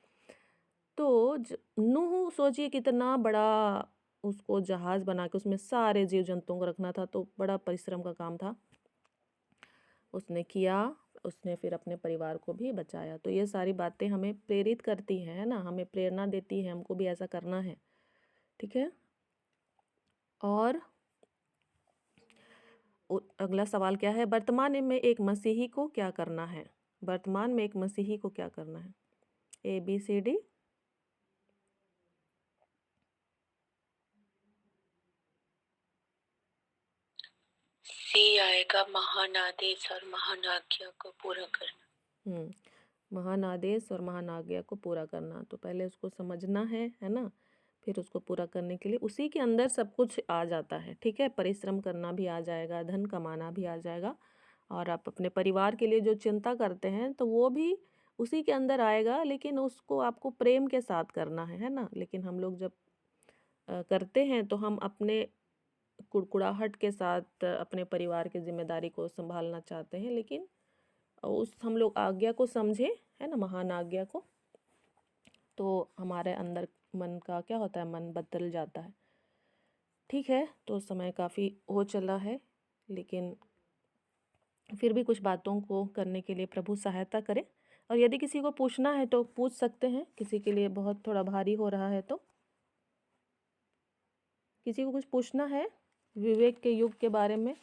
S4: तो नूह सोचिए कितना बड़ा उसको जहाज़ बना के उसमें सारे जीव जंतुओं को रखना था, तो बड़ा परिश्रम का काम था। उसने किया, उसने फिर अपने परिवार को भी बचाया। तो ये सारी बातें हमें प्रेरित करती हैं, है ना, हमें प्रेरणा देती है, हमको भी ऐसा करना है, ठीक है। और अगला सवाल क्या है? वर्तमान में एक मसीही को क्या करना है? वर्तमान में एक मसीही को क्या करना है? ABCD।
S2: सी आएगा, महान आदेश और महान आज्ञा को पूरा करना।
S4: महान आदेश और महान आज्ञा को पूरा करना। तो पहले उसको समझना है ना, फिर उसको पूरा करने के लिए उसी के अंदर सब कुछ आ जाता है, ठीक है। परिश्रम करना भी आ जाएगा, धन कमाना भी आ जाएगा, और आप अपने परिवार के लिए जो चिंता करते हैं तो वो भी उसी के अंदर आएगा, लेकिन उसको आपको प्रेम के साथ करना है ना। लेकिन हम लोग जब करते हैं तो हम अपने कुड़कुड़ाहट के साथ अपने परिवार की जिम्मेदारी को संभालना चाहते हैं, लेकिन उस हम लोग आज्ञा को समझे, है ना, महान आज्ञा को, तो हमारे अंदर मन का क्या होता है? मन बदल जाता है, ठीक है। तो समय काफ़ी हो चला है, लेकिन फिर भी कुछ बातों को करने के लिए प्रभु सहायता करे। और यदि किसी को पूछना है तो पूछ सकते हैं, किसी के लिए बहुत थोड़ा भारी हो रहा है तो। किसी को कुछ पूछना है विवेक के युग के बारे में?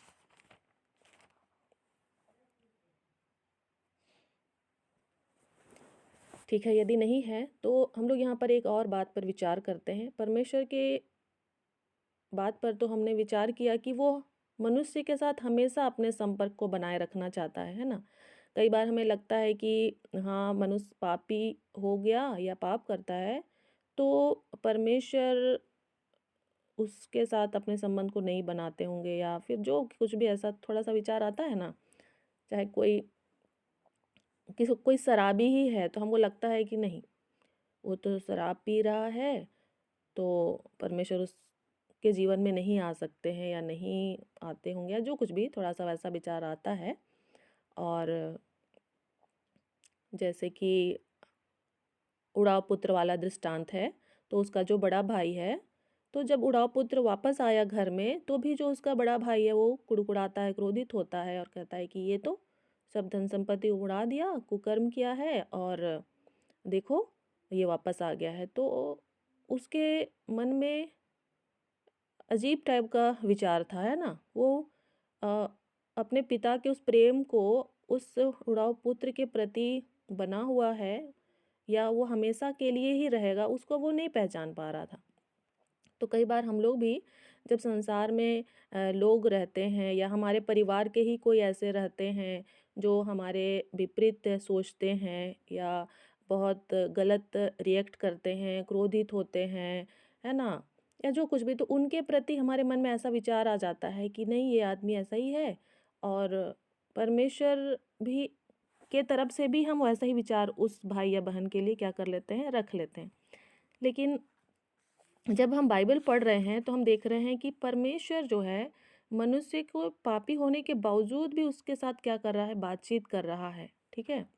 S4: ठीक है, यदि नहीं है तो हम लोग यहाँ पर एक और बात पर विचार करते हैं। परमेश्वर के बात पर तो हमने विचार किया कि वो मनुष्य के साथ हमेशा अपने संपर्क को बनाए रखना चाहता है ना। कई बार हमें लगता है कि हाँ, मनुष्य पापी हो गया या पाप करता है तो परमेश्वर उसके साथ अपने संबंध को नहीं बनाते होंगे, या फिर जो कुछ भी ऐसा थोड़ा सा विचार आता है ना। चाहे कोई शराबी ही है तो हमको लगता है कि नहीं, वो तो शराब पी रहा है तो परमेश्वर के जीवन में नहीं आ सकते हैं या नहीं आते होंगे या जो कुछ भी थोड़ा सा वैसा विचार आता है। और जैसे कि उड़ाव पुत्र वाला दृष्टांत है, तो उसका जो बड़ा भाई है, तो जब उड़ाव पुत्र वापस आया घर में तो भी जो उसका बड़ा भाई है वो कुड़कुड़ाता है, क्रोधित होता है और कहता है कि ये तो सब धन संपत्ति उड़ा दिया, कुकर्म किया है और देखो ये वापस आ गया है। तो उसके मन में अजीब टाइप का विचार था, है ना। वो अ, अपने पिता के उस प्रेम को उस उड़ाव पुत्र के प्रति बना हुआ है या वो हमेशा के लिए ही रहेगा, उसको वो नहीं पहचान पा रहा था। तो कई बार हम लोग भी जब संसार में लोग रहते हैं या हमारे परिवार के ही कोई ऐसे रहते हैं जो हमारे विपरीत सोचते हैं या बहुत गलत रिएक्ट करते हैं, क्रोधित होते हैं, है ना, या जो कुछ भी, तो उनके प्रति हमारे मन में ऐसा विचार आ जाता है कि नहीं ये आदमी ऐसा ही है। और परमेश्वर भी के तरफ से भी हम वैसा ही विचार उस भाई या बहन के लिए क्या कर लेते हैं, रख लेते हैं। लेकिन जब हम बाइबल पढ़ रहे हैं तो हम देख रहे हैं कि परमेश्वर जो है मनुष्य को पापी होने के बावजूद भी उसके साथ क्या कर रहा है, बातचीत कर रहा है। ठीक है,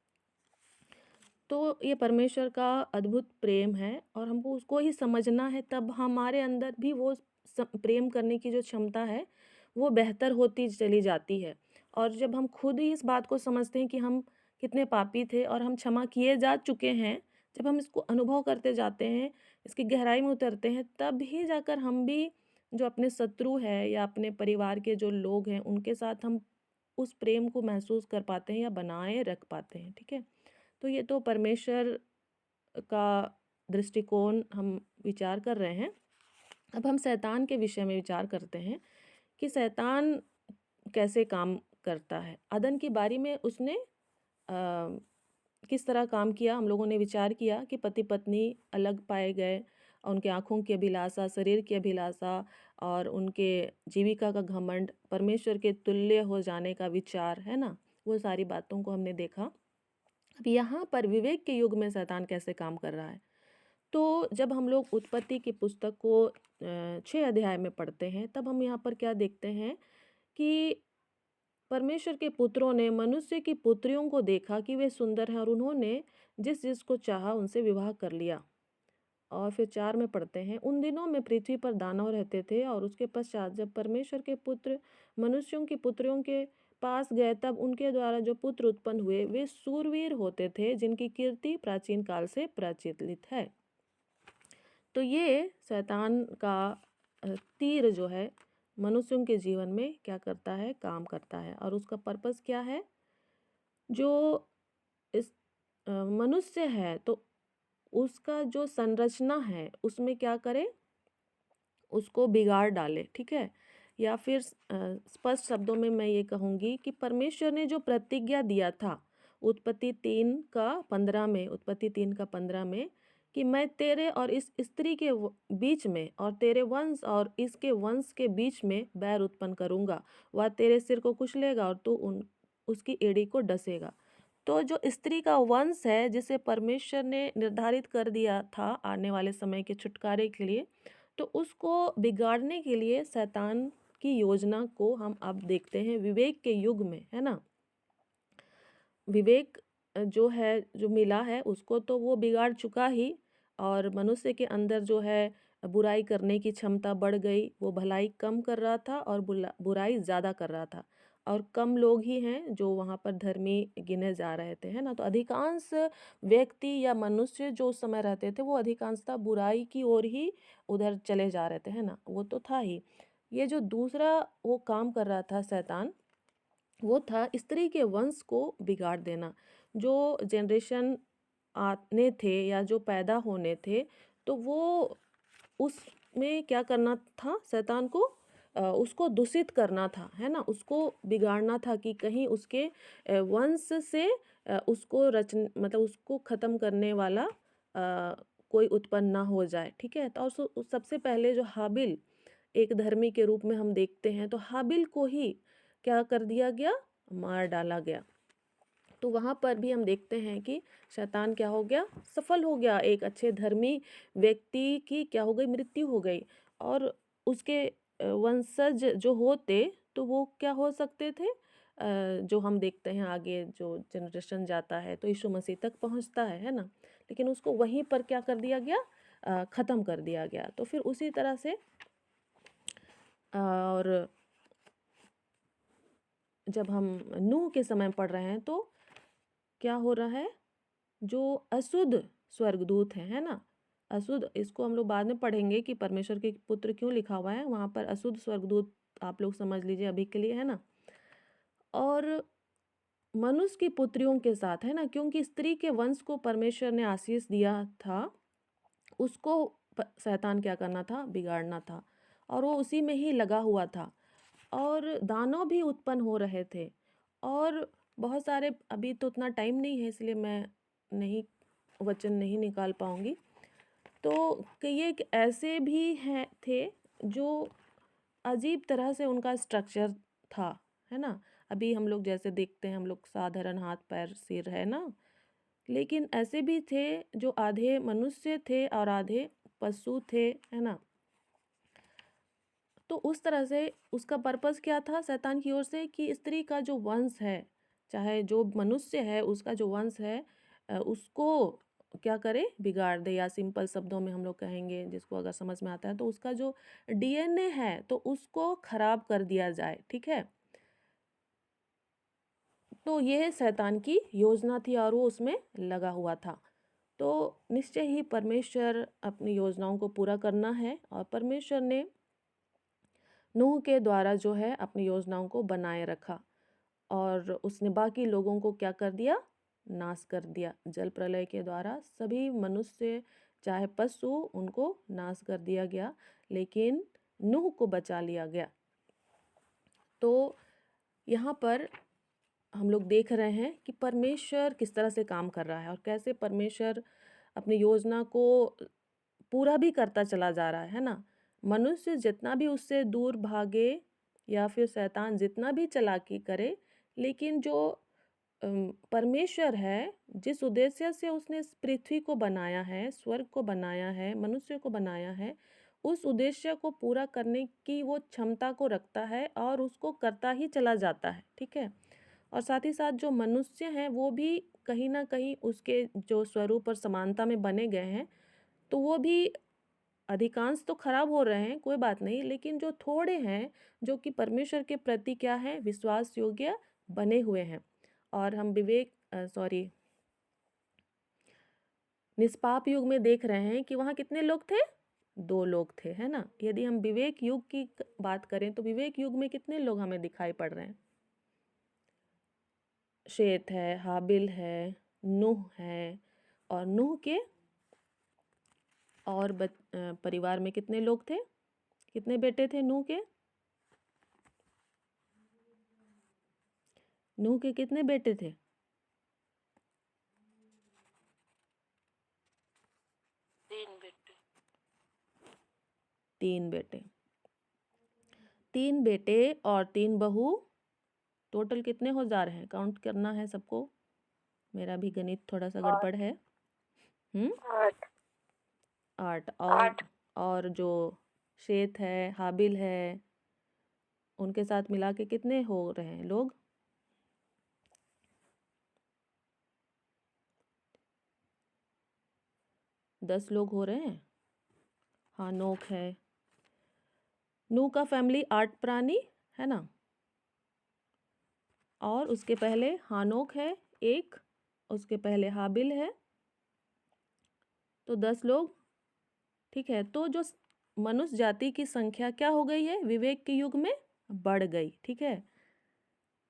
S4: तो ये परमेश्वर का अद्भुत प्रेम है और हमको उसको ही समझना है, तब हमारे अंदर भी वो प्रेम करने की जो क्षमता है वो बेहतर होती चली जाती है। और जब हम खुद ही इस बात को समझते हैं कि हम कितने पापी थे और हम क्षमा किए जा चुके हैं, जब हम इसको अनुभव करते जाते हैं, इसकी गहराई में उतरते हैं, तब ही जाकर हम भी जो अपने शत्रु है या अपने परिवार के जो लोग हैं उनके साथ हम उस प्रेम को महसूस कर पाते हैं या बनाए रख पाते हैं। ठीक है, तो ये तो परमेश्वर का दृष्टिकोण हम विचार कर रहे हैं। अब हम शैतान के विषय में विचार करते हैं कि शैतान कैसे काम करता है। आदम की बारी में उसने किस तरह काम किया, हम लोगों ने विचार किया कि पति पत्नी अलग पाए गए, उनके आँखों की अभिलाषा, शरीर की अभिलाषा और उनके जीविका का घमंड, परमेश्वर के तुल्य हो जाने का विचार, है ना, वो सारी बातों को हमने देखा। अब यहाँ पर विवेक के युग में शैतान कैसे काम कर रहा है, तो जब हम लोग उत्पत्ति की पुस्तक को 6 अध्याय में पढ़ते हैं तब हम यहाँ पर क्या देखते हैं कि परमेश्वर के पुत्रों ने मनुष्य की पुत्रियों को देखा कि वे सुंदर हैं और उन्होंने जिस जिसको चाहा उनसे विवाह कर लिया। और फिर 4 में पढ़ते हैं, उन दिनों में पृथ्वी पर दानव रहते थे और उसके पश्चात जब परमेश्वर के पुत्र मनुष्यों की पुत्रियों के पास गए तब उनके द्वारा जो पुत्र उत्पन्न हुए वे सूरवीर होते थे जिनकी कीर्ति प्राचीन काल से प्रचलित है। तो ये शैतान का तीर जो है मनुष्यों के जीवन में क्या करता है, काम करता है। और उसका पर्पस क्या है, जो इस मनुष्य है तो उसका जो संरचना है उसमें क्या करे, उसको बिगाड़ डाले। ठीक है, या फिर स्पष्ट शब्दों में मैं ये कहूँगी कि परमेश्वर ने जो प्रतिज्ञा दिया था उत्पत्ति 3:15 में कि मैं तेरे और इस स्त्री के बीच में और तेरे वंश और इसके वंश के बीच में बैर उत्पन्न करूँगा, वह तेरे सिर को कुचलेगा और तू उसकी एड़ी को डसेगा। तो जो स्त्री का वंश है जिसे परमेश्वर ने निर्धारित कर दिया था आने वाले समय के छुटकारे के लिए, तो उसको बिगाड़ने के लिए शैतान की योजना को हम अब देखते हैं विवेक के युग में, है ना। विवेक जो है, जो मिला है उसको तो वो बिगाड़ चुका ही, और मनुष्य के अंदर जो है बुराई करने की क्षमता बढ़ गई, वो भलाई कम कर रहा था और बुराई ज़्यादा कर रहा था। और कम लोग ही हैं जो वहाँ पर धर्मी गिने जा रहे थे, है ना। तो अधिकांश व्यक्ति या मनुष्य जो उस समय रहते थे वो अधिकांशतः बुराई की ओर ही उधर चले जा रहे थे, है ना, वो तो था ही। ये जो दूसरा वो काम कर रहा था शैतान, वो था स्त्री के वंश को बिगाड़ देना। जो जनरेशन आने थे या जो पैदा होने थे, तो वो उसमें क्या करना था शैतान को, उसको दूषित करना था, है ना, उसको बिगाड़ना था कि कहीं उसके वंश से उसको मतलब उसको ख़त्म करने वाला कोई उत्पन्न ना हो जाए। ठीक है, तो और सबसे पहले जो हाबिल एक धर्मी के रूप में हम देखते हैं, तो हाबिल को ही क्या कर दिया गया, मार डाला गया। तो वहाँ पर भी हम देखते हैं कि शैतान क्या हो गया, सफल हो गया। एक अच्छे धर्मी व्यक्ति की क्या हो गई, मृत्यु हो गई। और उसके वंशज जो होते तो वो क्या हो सकते थे, जो हम देखते हैं आगे जो जनरेशन जाता है तो यीशु मसीह तक पहुंचता है ना। लेकिन उसको वहीं पर क्या कर दिया गया, ख़त्म कर दिया गया। तो फिर उसी तरह से और जब हम नूह के समय पढ़ रहे हैं तो क्या हो रहा है, जो अशुद्ध स्वर्गदूत हैं, है ना, अशुद्ध, इसको हम लोग बाद में पढ़ेंगे कि परमेश्वर के पुत्र क्यों लिखा हुआ है, वहाँ पर अशुद्ध स्वर्गदूत आप लोग समझ लीजिए अभी के लिए, है ना। और मनुष्य की पुत्रियों के साथ, है ना, क्योंकि स्त्री के वंश को परमेश्वर ने आशीष दिया था, उसको शैतान क्या करना था, बिगाड़ना था, और वो उसी में ही लगा हुआ था। और दानव भी उत्पन्न हो रहे थे, और बहुत सारे, अभी तो उतना टाइम नहीं है इसलिए मैं नहीं वचन नहीं निकाल पाऊंगी। तो कई एक ऐसे भी हैं थे जो अजीब तरह से उनका स्ट्रक्चर था, है ना। अभी हम लोग जैसे देखते हैं, हम लोग साधारण हाथ पैर सिर है ना, लेकिन ऐसे भी थे जो आधे मनुष्य थे और आधे पशु थे, है ना। तो उस तरह से उसका पर्पस क्या था शैतान की ओर से, कि स्त्री का जो वंश है, चाहे जो मनुष्य है उसका जो वंश है, उसको क्या करे, बिगाड़ दे, या सिंपल शब्दों में हम लोग कहेंगे जिसको अगर समझ में आता है, तो उसका जो डीएनए है तो उसको खराब कर दिया जाए, ठीक है। तो ये शैतान की योजना थी और वो उसमें लगा हुआ था। तो निश्चय ही परमेश्वर अपनी योजनाओं को पूरा करना है, और परमेश्वर ने नूह के द्वारा जो है अपनी योजनाओं को बनाए रखा, और उसने बाकी लोगों को क्या कर दिया, नाश कर दिया। जल प्रलय के द्वारा सभी मनुष्य चाहे पशु उनको नाश कर दिया गया, लेकिन नूह को बचा लिया गया। तो यहाँ पर हम लोग देख रहे हैं कि परमेश्वर किस तरह से काम कर रहा है, और कैसे परमेश्वर अपनी योजना को पूरा भी करता चला जा रहा है ना। मनुष्य जितना भी उससे दूर भागे, या फिर शैतान जितना भी चालाकी करे, लेकिन जो परमेश्वर है, जिस उद्देश्य से उसने इस पृथ्वी को बनाया है, स्वर्ग को बनाया है, मनुष्य को बनाया है, उस उद्देश्य को पूरा करने की वो क्षमता को रखता है, और उसको करता ही चला जाता है, ठीक है। और साथ ही साथ जो मनुष्य हैं वो भी कहीं ना कहीं उसके जो स्वरूप और समानता में बने गए हैं, तो वो भी अधिकांश तो खराब हो रहे हैं, कोई बात नहीं, लेकिन जो थोड़े हैं जो कि परमेश्वर के प्रति क्या है, विश्वास योग्य बने हुए हैं। और हम निष्पाप युग में देख रहे हैं कि वहाँ कितने लोग थे, 2 लोग थे, है ना। यदि हम विवेक युग की बात करें तो विवेक युग में कितने लोग हमें दिखाई पड़ रहे हैं, शेत है, हाबिल है, नूह है, और नूह के और परिवार में कितने लोग थे, कितने बेटे थे नूह के, नूह के कितने बेटे थे,
S2: 3 बेटे।
S4: 3 बेटे, 3 बेटे और 3 बहू, टोटल कितने हो जा रहे हैं, काउंट करना है सबको, मेरा भी गणित थोड़ा सा गड़बड़ है।
S3: 8
S4: 8।
S3: 8
S4: और जो शेत है, हाबिल है, उनके साथ मिला के कितने हो रहे हैं लोग, 10 लोग हो रहे हैं। हाँ, नोक है, नूह का फैमिली 8 प्राणी है ना, और उसके पहले हानोक है 1, उसके पहले हाबिल है, तो 10 लोग, ठीक है। तो जो मनुष्य जाति की संख्या क्या हो गई है, विवेक के युग में बढ़ गई, ठीक है।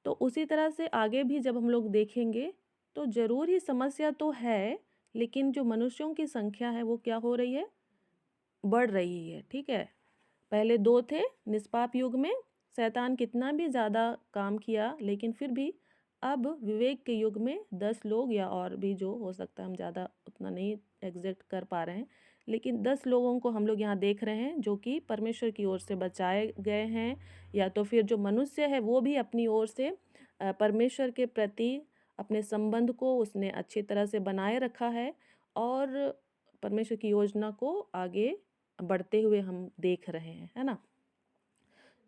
S4: तो उसी तरह से आगे भी जब हम लोग देखेंगे तो जरूर ही समस्या तो है, लेकिन जो मनुष्यों की संख्या है वो क्या हो रही है, बढ़ रही है, ठीक है। पहले 2 थे निष्पाप युग में, शैतान कितना भी ज़्यादा काम किया, लेकिन फिर भी अब विवेक के युग में 10 लोग, या और भी जो हो सकता है, हम ज़्यादा उतना नहीं एग्जैक्ट कर पा रहे हैं, लेकिन 10 लोगों को हम लोग यहाँ देख रहे हैं जो कि परमेश्वर की ओर से बचाए गए हैं, या तो फिर जो मनुष्य है वो भी अपनी ओर से परमेश्वर के प्रति अपने संबंध को उसने अच्छी तरह से बनाए रखा है, और परमेश्वर की योजना को आगे बढ़ते हुए हम देख रहे हैं, है ना।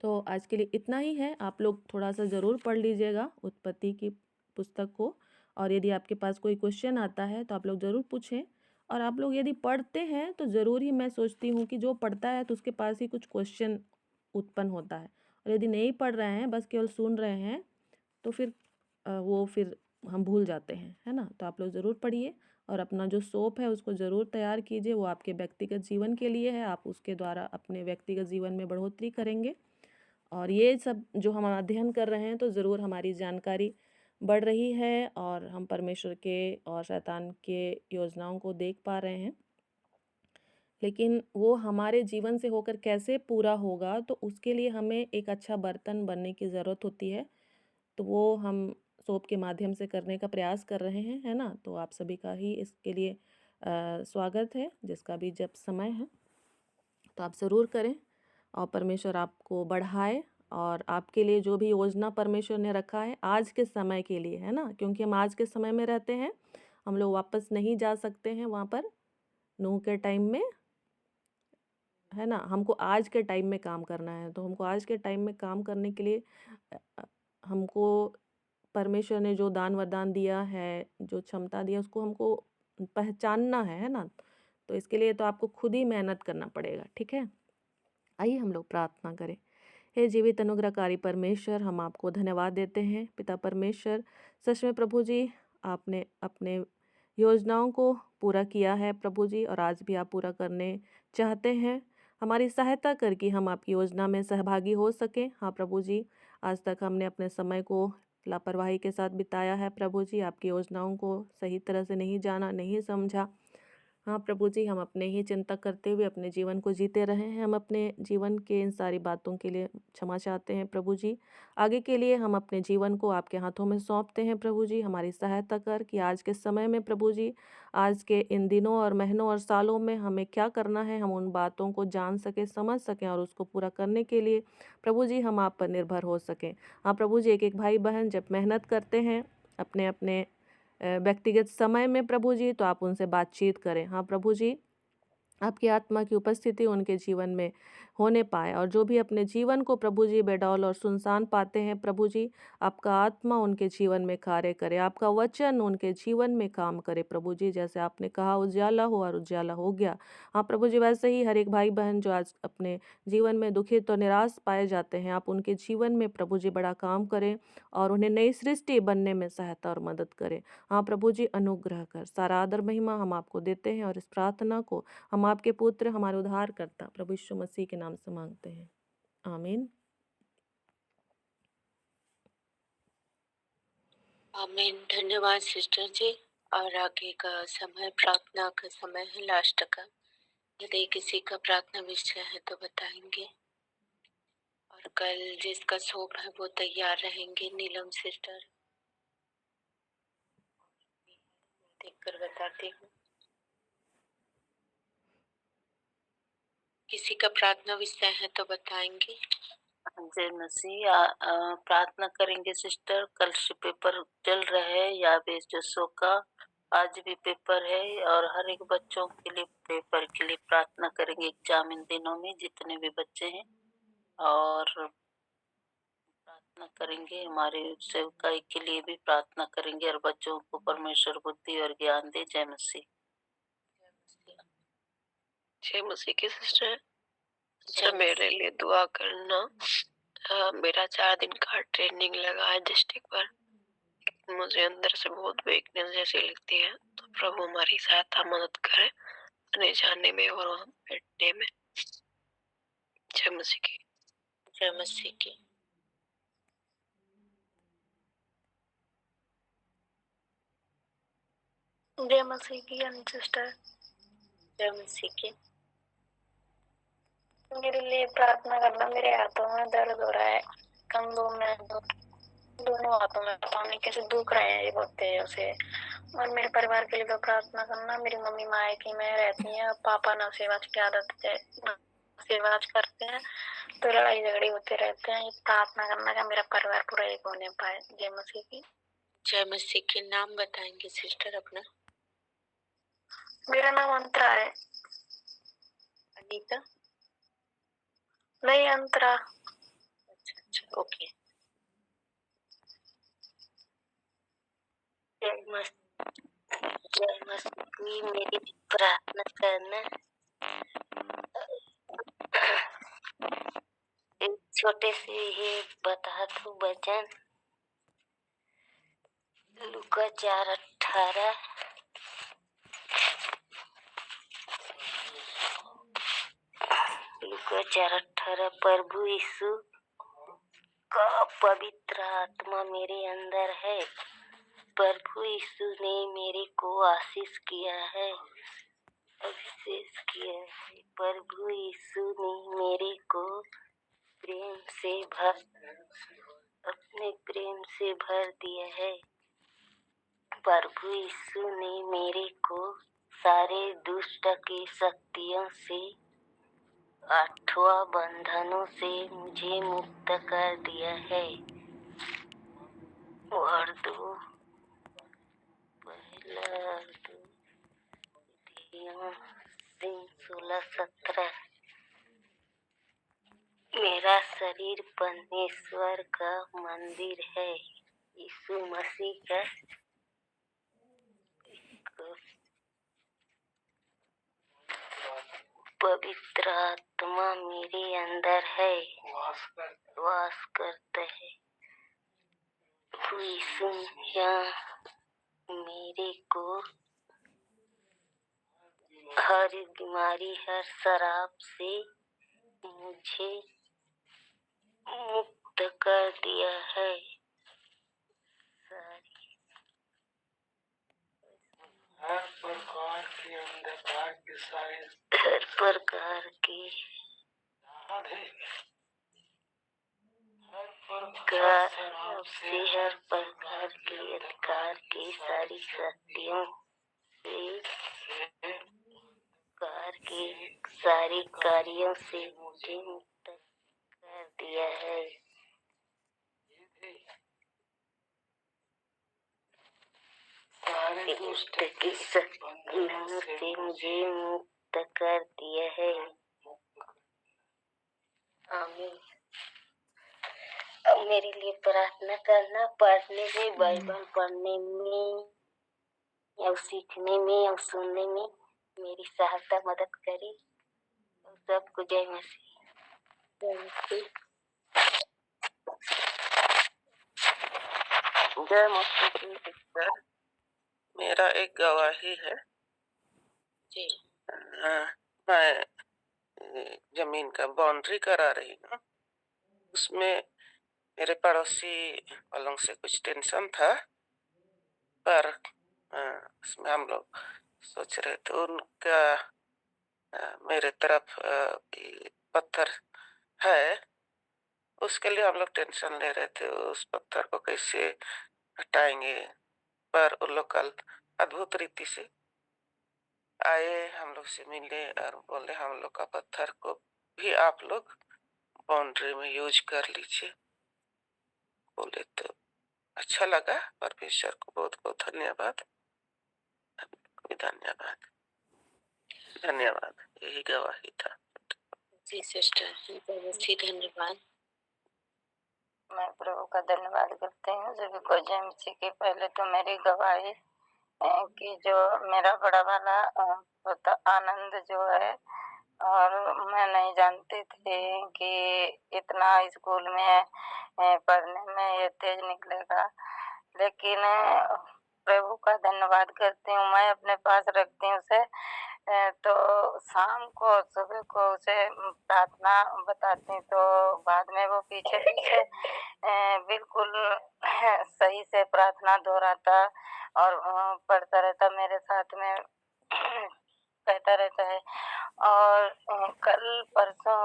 S4: तो आज के लिए इतना ही है। आप लोग थोड़ा सा ज़रूर पढ़ लीजिएगा उत्पत्ति की पुस्तक को, और यदि आपके पास कोई क्वेश्चन आता है तो आप लोग ज़रूर पूछें। और आप लोग यदि पढ़ते हैं तो ज़रूर ही मैं सोचती हूँ कि जो पढ़ता है तो उसके पास ही कुछ क्वेश्चन उत्पन्न होता है, और यदि नहीं पढ़ रहे हैं, बस केवल सुन रहे हैं, तो फिर वो फिर हम भूल जाते हैं, है ना। तो आप लोग ज़रूर पढ़िए और अपना जो सोप है उसको ज़रूर तैयार कीजिए। वो आपके व्यक्तिगत जीवन के लिए है, आप उसके द्वारा अपने व्यक्तिगत जीवन में बढ़ोतरी करेंगे। और ये सब जो हम अध्ययन कर रहे हैं तो ज़रूर हमारी जानकारी बढ़ रही है, और हम परमेश्वर के और शैतान के योजनाओं को देख पा रहे हैं। लेकिन वो हमारे जीवन से होकर कैसे पूरा होगा, तो उसके लिए हमें एक अच्छा बर्तन बनने की ज़रूरत होती है। तो वो हम सोप के माध्यम से करने का प्रयास कर रहे हैं, है ना। तो आप सभी का ही इसके लिए स्वागत है, जिसका भी जब समय है तो आप ज़रूर करें, और परमेश्वर आपको बढ़ाए। और आपके लिए जो भी योजना परमेश्वर ने रखा है आज के समय के लिए, है ना, क्योंकि हम आज के समय में रहते हैं, हम लोग वापस नहीं जा सकते हैं वहाँ पर नूह के टाइम में, है ना। हमको आज के टाइम में काम करना है, तो हमको आज के टाइम में काम करने के लिए हमको परमेश्वर ने जो दान वरदान दिया है, जो क्षमता दिया, उसको हमको पहचानना है ना। तो इसके लिए तो आपको खुद ही मेहनत करना पड़ेगा, ठीक है। आइए हम लोग प्रार्थना करें। हे जीवित अनुग्रहकारी परमेश्वर, हम आपको धन्यवाद देते हैं पिता परमेश्वर। सच में प्रभु जी, आपने अपने योजनाओं को पूरा किया है प्रभु जी, और आज भी आप पूरा करने चाहते हैं। हमारी सहायता कर कि हम आपकी योजना में सहभागी हो सकें। हाँ प्रभु जी, आज तक हमने अपने समय को लापरवाही के साथ बिताया है प्रभु जी, आपकी योजनाओं को सही तरह से नहीं जाना, नहीं समझा। हाँ प्रभु जी, हम अपने ही चिंता करते हुए अपने जीवन को जीते रहे हैं। हम अपने जीवन के इन सारी बातों के लिए क्षमा चाहते हैं प्रभु जी। आगे के लिए हम अपने जीवन को आपके हाथों में सौंपते हैं प्रभु जी। हमारी सहायता कर कि आज के समय में प्रभु जी, आज के इन दिनों और महीनों और सालों में हमें क्या करना है, हम उन बातों को जान सकें, समझ सकें, और उसको पूरा करने के लिए प्रभु जी हम आप पर निर्भर हो सकें। हाँ प्रभु जी, एक एक भाई बहन जब मेहनत करते हैं अपने अपने व्यक्तिगत समय में प्रभु जी, तो आप उनसे बातचीत करें। हाँ प्रभु जी, आपकी आत्मा की उपस्थिति उनके जीवन में होने पाए, और जो भी अपने जीवन को प्रभु जी बेडौल और सुनसान पाते हैं प्रभु जी, आपका आत्मा उनके जीवन में कार्य करे, आपका वचन उनके जीवन में काम करे प्रभु जी। जैसे आपने कहा उजाला हो और उजाला हो गया। हाँ प्रभु जी, वैसे ही हर एक भाई बहन जो आज अपने जीवन में दुखित और निराश पाए जाते हैं, आप उनके जीवन में प्रभु जी बड़ा काम करें और उन्हें नई सृष्टि बनने में सहायता और मदद करें। हाँ प्रभु जी, अनुग्रह कर। सारा आदर महिमा हम आपको देते हैं, और इस प्रार्थना को हम आपके पुत्र, हमारे उद्धारकर्ता प्रभु यीशु मसीह के नाम से मांगते हैं, आमीन।
S2: आमीन। धन्यवाद सिस्टर जी। और आगे का समय प्रार्थना का समय है, लास्ट का। यदि किसी का प्रार्थना विषय है तो बताएंगे। और कल जिसका सोप है वो तैयार रहेंगे। नीलम सिस्टर देखकर बताती हूँ। किसी का प्रार्थना विषय है तो बताएंगे।
S3: जय मसीह। प्रार्थना करेंगे सिस्टर। कल से पेपर चल रहा है या बेजसों का, आज भी पेपर है, और हर एक बच्चों के लिए पेपर के लिए प्रार्थना करेंगे एग्जाम इन दिनों में जितने भी बच्चे हैं, और प्रार्थना करेंगे हमारे सेवकाई के लिए भी प्रार्थना करेंगे, और बच्चों को परमेश्वर बुद्धि और ज्ञान दे। जय मसीह।
S2: जय मसीह की सिस्टर। अच्छा, मेरे लिए दुआ करना। मेरा 4 दिन का ट्रेनिंग लगा है डिस्ट्रिक्ट पर। मुझे अंदर से बहुत वीकनेस जैसी लगती है, तो प्रभु हमारी सहायता मदद करे आने जाने में और वहाँ बैठने में। जय मसीह की।
S3: जय मसीह की।
S5: जय मसीह की सिस्टर।
S3: जय मसीह की।
S5: मेरे लिए प्रार्थना करना। मेरे हाथों में दर्द हो रहा है, कंधों में, दोनों हाथों में पता नहीं कैसे दुख रहे हैं ये बहुत तेजों से। और मेरे परिवार के लिए तो प्रार्थना करना। मेरी मम्मी मायके में रहती हैं, पापा नशेबाज की आदत है, नशेबाज करते हैं, तो लड़ाई झगड़े होते रहते हैं। ये प्रार्थना करना का मेरा परिवार पूरा एक होने पाए। जय मसीह की।
S2: जय मसीह के। नाम बताएंगे सिस्टर अपना?
S5: मेरा नाम अंतरा है। का नहीं अंतरा।
S3: अच्छा ओके। जय मस्ती मेरी प्रार्थना करना। एक छोटे से ही बता दूं वचन। लूका 4:18। लूका 4:18 प्रभु यीशु का पवित्र आत्मा मेरे अंदर है। प्रभु यीशु ने मेरे को आशीष किया है, अभिषेक किया है। प्रभु यीशु ने मेरे को अपने प्रेम से भर दिया है। प्रभु यीशु ने मेरे को सारे दुष्ट की शक्तियों से, 8वां बंधनों से मुझे मुक्त कर दिया है। और दो पहला 16:17 मेरा शरीर परमेश्वर का मंदिर है। यीशु मसीह का पवित्र आत्मा मेरे अंदर है, वास करता है। यीशु मेरे को हर बीमारी, हर शराब से मुझे मुक्त कर दिया है। हर प्रकार के अंधकार के सारे, हर प्रकार के हर प्रकार के अधिकार की सारी शक्तियों से, कार के सारे कार्यों से मुझे मुक्त कर दिया है। सारे दुष्ट की शक्तियों से मुझे मुक्त कर दिया है। आमीन। अब मेरे लिए प्रार्थना करना। पढ़ने में, बाइबल पढ़ने में या सीखने में या सुनने में मेरी सहायता मदद करी। सबको जय मसीह। जय मसीह।
S6: जय मसीह सिस्टर, मेरा एक गवाही है
S3: जी।
S6: मैं जमीन का बाउंड्री करा रही हूँ। उसमें मेरे पड़ोसी वालों से कुछ टेंशन था, पर उसमें हम लोग सोच रहे थे उनका मेरे तरफ पत्थर है, उसके लिए हम लोग टेंशन ले रहे थे उस पत्थर को कैसे हटाएंगे। पर उन लोग कल अद्भुत रीति से आए, हम लोग से मिले और बोले हम लोग का पत्थर को भी आप लोग बाउंड्री में यूज कर लीजिए। बोले तो अच्छा लगा। परमेश्वर को बहुत बहुत धन्यवाद, धन्यवाद, धन्यवाद। यही गवाही था।
S3: जी सिस्टर, बहुत ही धन्यवाद।
S7: मैं प्रभु का धन्यवाद करती हूँ। सभी को जय मसीह की। पहले तो मेरी गवाही कि जो मेरा बड़ा वाला आनंद जो है, और मैं नहीं जानती थी कि इतना स्कूल में पढ़ने में ये तेज निकलेगा, लेकिन प्रभु का धन्यवाद करती हूँ। मैं अपने पास रखती हूँ उसे, तो शाम को सुबह को उसे प्रार्थना बताती हूँ, तो बाद में वो पीछे पीछे बिल्कुल सही से प्रार्थना दोहराता और पढ़ता रहता, मेरे साथ में कहता रहता है। और कल परसों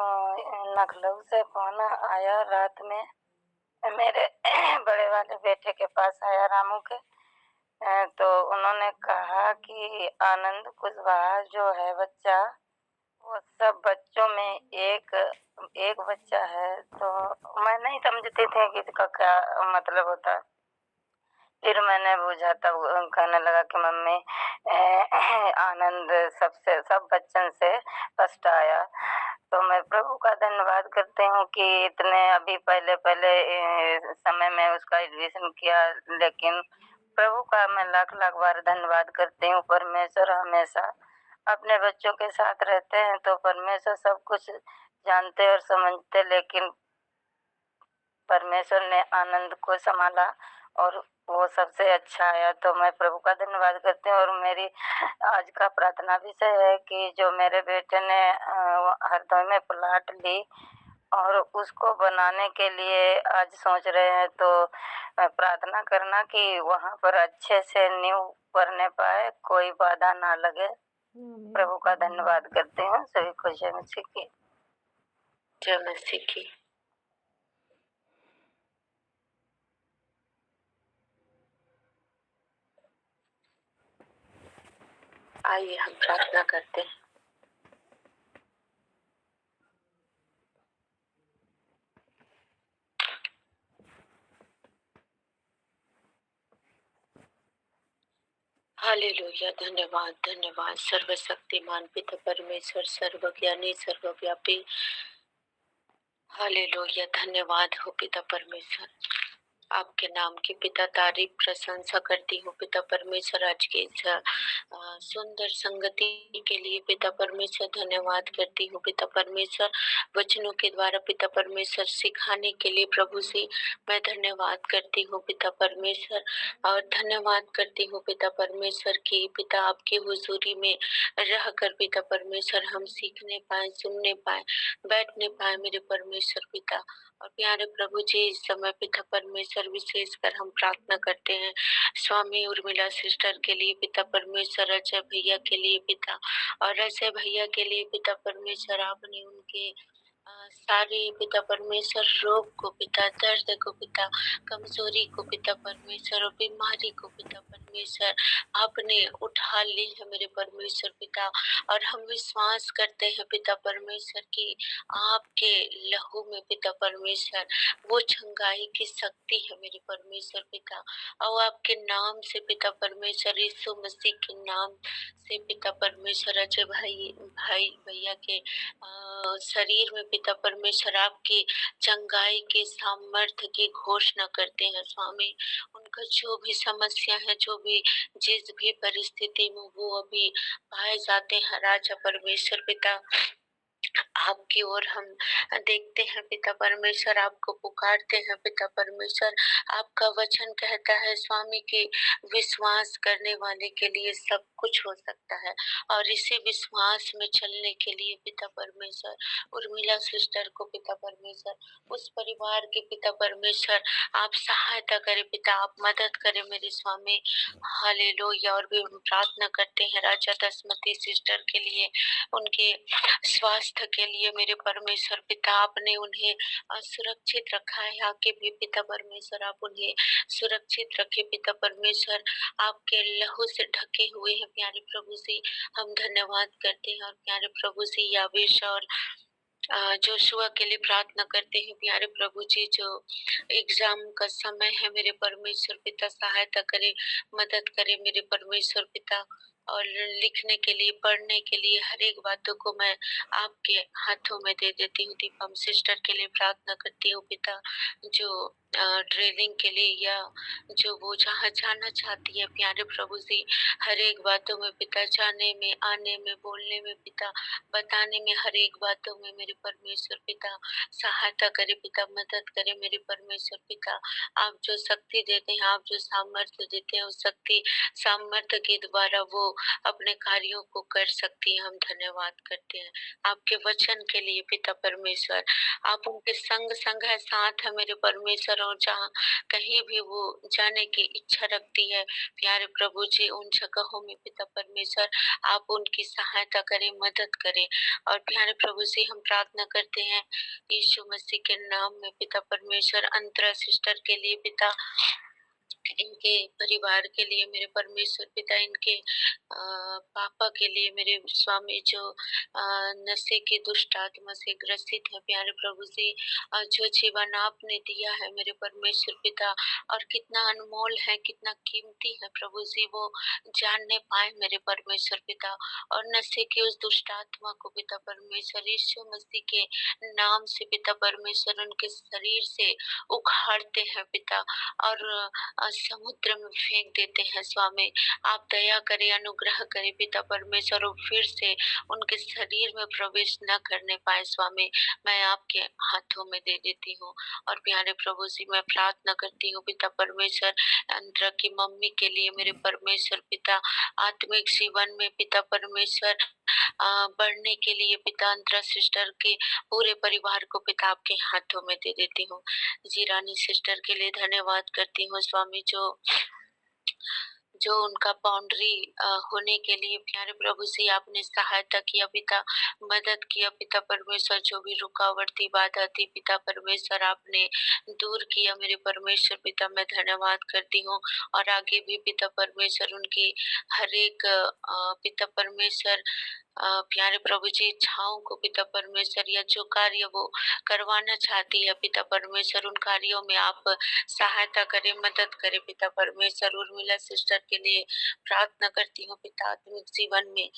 S7: लखनऊ से फोन आया रात में, मेरे बड़े वाले बेटे के पास आया, रामू के। तो उन्होंने कहा कि आनंद कुशवाहा जो है बच्चा, वो सब बच्चों में एक बच्चा है। तो मैं नहीं समझती थी कि इसका क्या मतलब होता है, फिर मैंने पूछा तब कहने लगा कि मम्मी आनंद सब बच्चन से फर्स्ट आया। तो मैं प्रभु का धन्यवाद करती हूँ कि इतने अभी पहले समय में उसका एडमिशन किया, लेकिन प्रभु का मैं लाख लाख बार धन्यवाद करती हूँ। परमेश्वर हमेशा अपने बच्चों के साथ रहते हैं, तो परमेश्वर सब कुछ जानते और समझते, लेकिन परमेश्वर ने आनंद को संभाला और वो सबसे अच्छा आया। तो मैं प्रभु का धन्यवाद करती हूँ। और मेरी आज का प्रार्थना विषय है कि जो मेरे बेटे ने हरदोई में प्लाट ली और उसको बनाने के लिए आज सोच रहे हैं, तो प्रार्थना करना कि वहाँ पर अच्छे से नींव भरने पाए, कोई बाधा ना लगे। प्रभु का धन्यवाद करते हैं। सभी को जय मसीह की।
S2: जय मसीह की। आइए हम प्रार्थना करते हैं। हालेलुया। धन्यवाद धन्यवाद सर्वशक्तिमान पिता परमेश्वर, सर्वज्ञानी सर्वव्यापी। हालेलुया। धन्यवाद हो पिता परमेश्वर, आपके नाम की पिता तारीफ प्रशंसा करती हूँ पिता परमेश्वर। आज के इस सुंदर संगति के लिए पिता परमेश्वर धन्यवाद करती हूँ पिता परमेश्वर। वचनों के द्वारा पिता परमेश्वर सिखाने के लिए प्रभु से मैं धन्यवाद करती हूँ पिता परमेश्वर। और धन्यवाद करती हूँ पिता परमेश्वर की पिता आपकी हुजूरी में रहकर पिता परमेश्वर हम सीखने पाए, सुनने पाए, बैठने पाए मेरे परमेश्वर पिता। और प्यारे प्रभु जी, इस समय पिता परमेश्वर विशेषकर हम प्रार्थना करते हैं स्वामी उर्मिला सिस्टर के लिए पिता परमेश्वर, अजय भैया के लिए पिता, और अजय भैया के लिए पिता परमेश्वर आपने उनके सारे पिता परमेश्वर रोग को पिता, दर्द को पिता, कमजोरी को पिता परमेश्वर और बीमारी को पिता परमेश्वर आपने उठा ली है मेरे परमेश्वर पिता। और हम विश्वास करते हैं पिता परमेश्वर की आपके लहू में पिता परमेश्वर वो चंगाई की शक्ति है मेरे परमेश्वर पिता। और आपके नाम से पिता परमेश्वर, यीशु मसीह के नाम से पिता परमेश्वर अजय भाई भैया के शरीर में पिता परमेश्वर आपकी चंगाई के सामर्थ्य की घोषणा करते हैं स्वामी। उनका जो भी समस्या है, जो भी जिस भी परिस्थिति में वो अभी पाए जाते हैं राजा परमेश्वर पिता, आपकी ओर हम देखते हैं पिता परमेश्वर, आपको पुकारते हैं पिता परमेश्वर। आपका वचन कहता है स्वामी कि विश्वास करने वाले के लिए सब कुछ हो सकता है। और इसी विश्वास में चलने के लिए पिता परमेश्वर उर्मिला सिस्टर को पिता परमेश्वर, उस परिवार के पिता परमेश्वर आप सहायता करें पिता, आप मदद करें मेरे स्वामी। हालेलुया। और भी हम प्रार्थना करते हैं राजा दसमती सिस्टर के लिए, उनके स्वास्थ्य के लिए मेरे परमेश्वर पिता। आपने उन्हें सुरक्षित रखा है, आगे भी पिता परमेश्वर आप उन्हें सुरक्षित रखे पिता परमेश्वर। आपके लहू से ढके हुए हैं प्यारे प्रभु जी, हम धन्यवाद करते हैं। और प्यारे प्रभु जी यावेश और जोशुआ के लिए प्रार्थना करते हैं प्यारे प्रभु जी, जो एग्जाम का समय है मेरे परमेश्वर पिता, सहायता करे, मदद करे मेरे परमेश्वर पिता। और लिखने के लिए, पढ़ने के लिए हर एक बातों को मैं आपके हाथों में दे देती हूँ। दीपम सिस्टर के लिए प्रार्थना करती हूँ पिता, जो ट्रेनिंग के लिए या जो वो जहाँ जाना चाहती है प्यारे प्रभु जी, हर एक बातों में पिता, जाने में, आने में, बोलने में पिता, बताने में, हर एक बातों में मेरे परमेश्वर पिता सहायता करे पिता, मदद करे मेरे परमेश्वर पिता। आप जो शक्ति देते हैं, आप जो सामर्थ्य देते हैं, उस शक्ति सामर्थ्य के द्वारा वो अपने कार्यों को कर सकती है। हम धन्यवाद करते हैं आपके वचन के लिए पिता परमेश्वर। आप उनके संग संग है, साथ है मेरे परमेश्वर। और जहाँ कहीं भी वो जाने की इच्छा रखती है प्यारे प्रभु जी, उन जगहों में पिता परमेश्वर आप उनकी सहायता करें, मदद करें। और प्यारे प्रभु जी हम प्रार्थना करते हैं यीशु मसीह के नाम में पिता परमेश्वर, अंतरा सिस्टर के लिए पिता, इनके परिवार के लिए मेरे परमेश्वर पिता, इनके पापा के लिए मेरे स्वामी जो नशे की दुष्ट आत्मा से ग्रसित है प्यारे प्रभु जी, जो जीवन आपने दिया है मेरे परमेश्वर पिता, और कितना अनमोल है, कितना कीमती है प्रभु जी, वो जानने पाए मेरे परमेश्वर पिता। और नशे की उस दुष्ट आत्मा को पिता परमेश्वर यीशु मसीह के नाम से पिता परमेश्वर उनके शरीर से उखाड़ते हैं पिता, और समुद्र में फेंक देते हैं स्वामी। आप दया करें, अनुग्रह करें पिता परमेश्वर, और फिर से उनके शरीर में प्रवेश न करने पाए स्वामी। मैं आपके हाथों में दे देती हूँ। और प्यारे प्रभु जी, मैं प्रार्थना करती हूँ पिता परमेश्वर, अंतरा की मम्मी के लिए मेरे परमेश्वर पिता, आत्मिक जीवन में पिता परमेश्वर बढ़ने के लिए पिता, अंतरा सिस्टर के पूरे परिवार को पिता आपके हाथों में दे देती हूँ। जी रानी सिस्टर के लिए धन्यवाद करती हूँ स्वामी, जो उनका बाउंड्री होने के लिए प्यारे प्रभु से आपने सहायता किया पिता, मदद किया पिता परमेश्वर। जो भी रुकावट थी, बाधा थी पिता परमेश्वर, आपने दूर किया मेरे परमेश्वर पिता। मैं धन्यवाद करती हूँ। और आगे भी पिता परमेश्वर उनकी हर एक पिता परमेश्वर प्यारे प्रभु जी इच्छाओं को पिता परमेश्वर, या जो कार्य वो करवाना चाहती है पिता परमेश्वर, उन कार्यों में आप सहायता करें, मदद करें पिता परमेश्वर। उर्मिला सिस्टर के लिए प्रार्थना करती हूँ पिता, आत्मिक जीवन में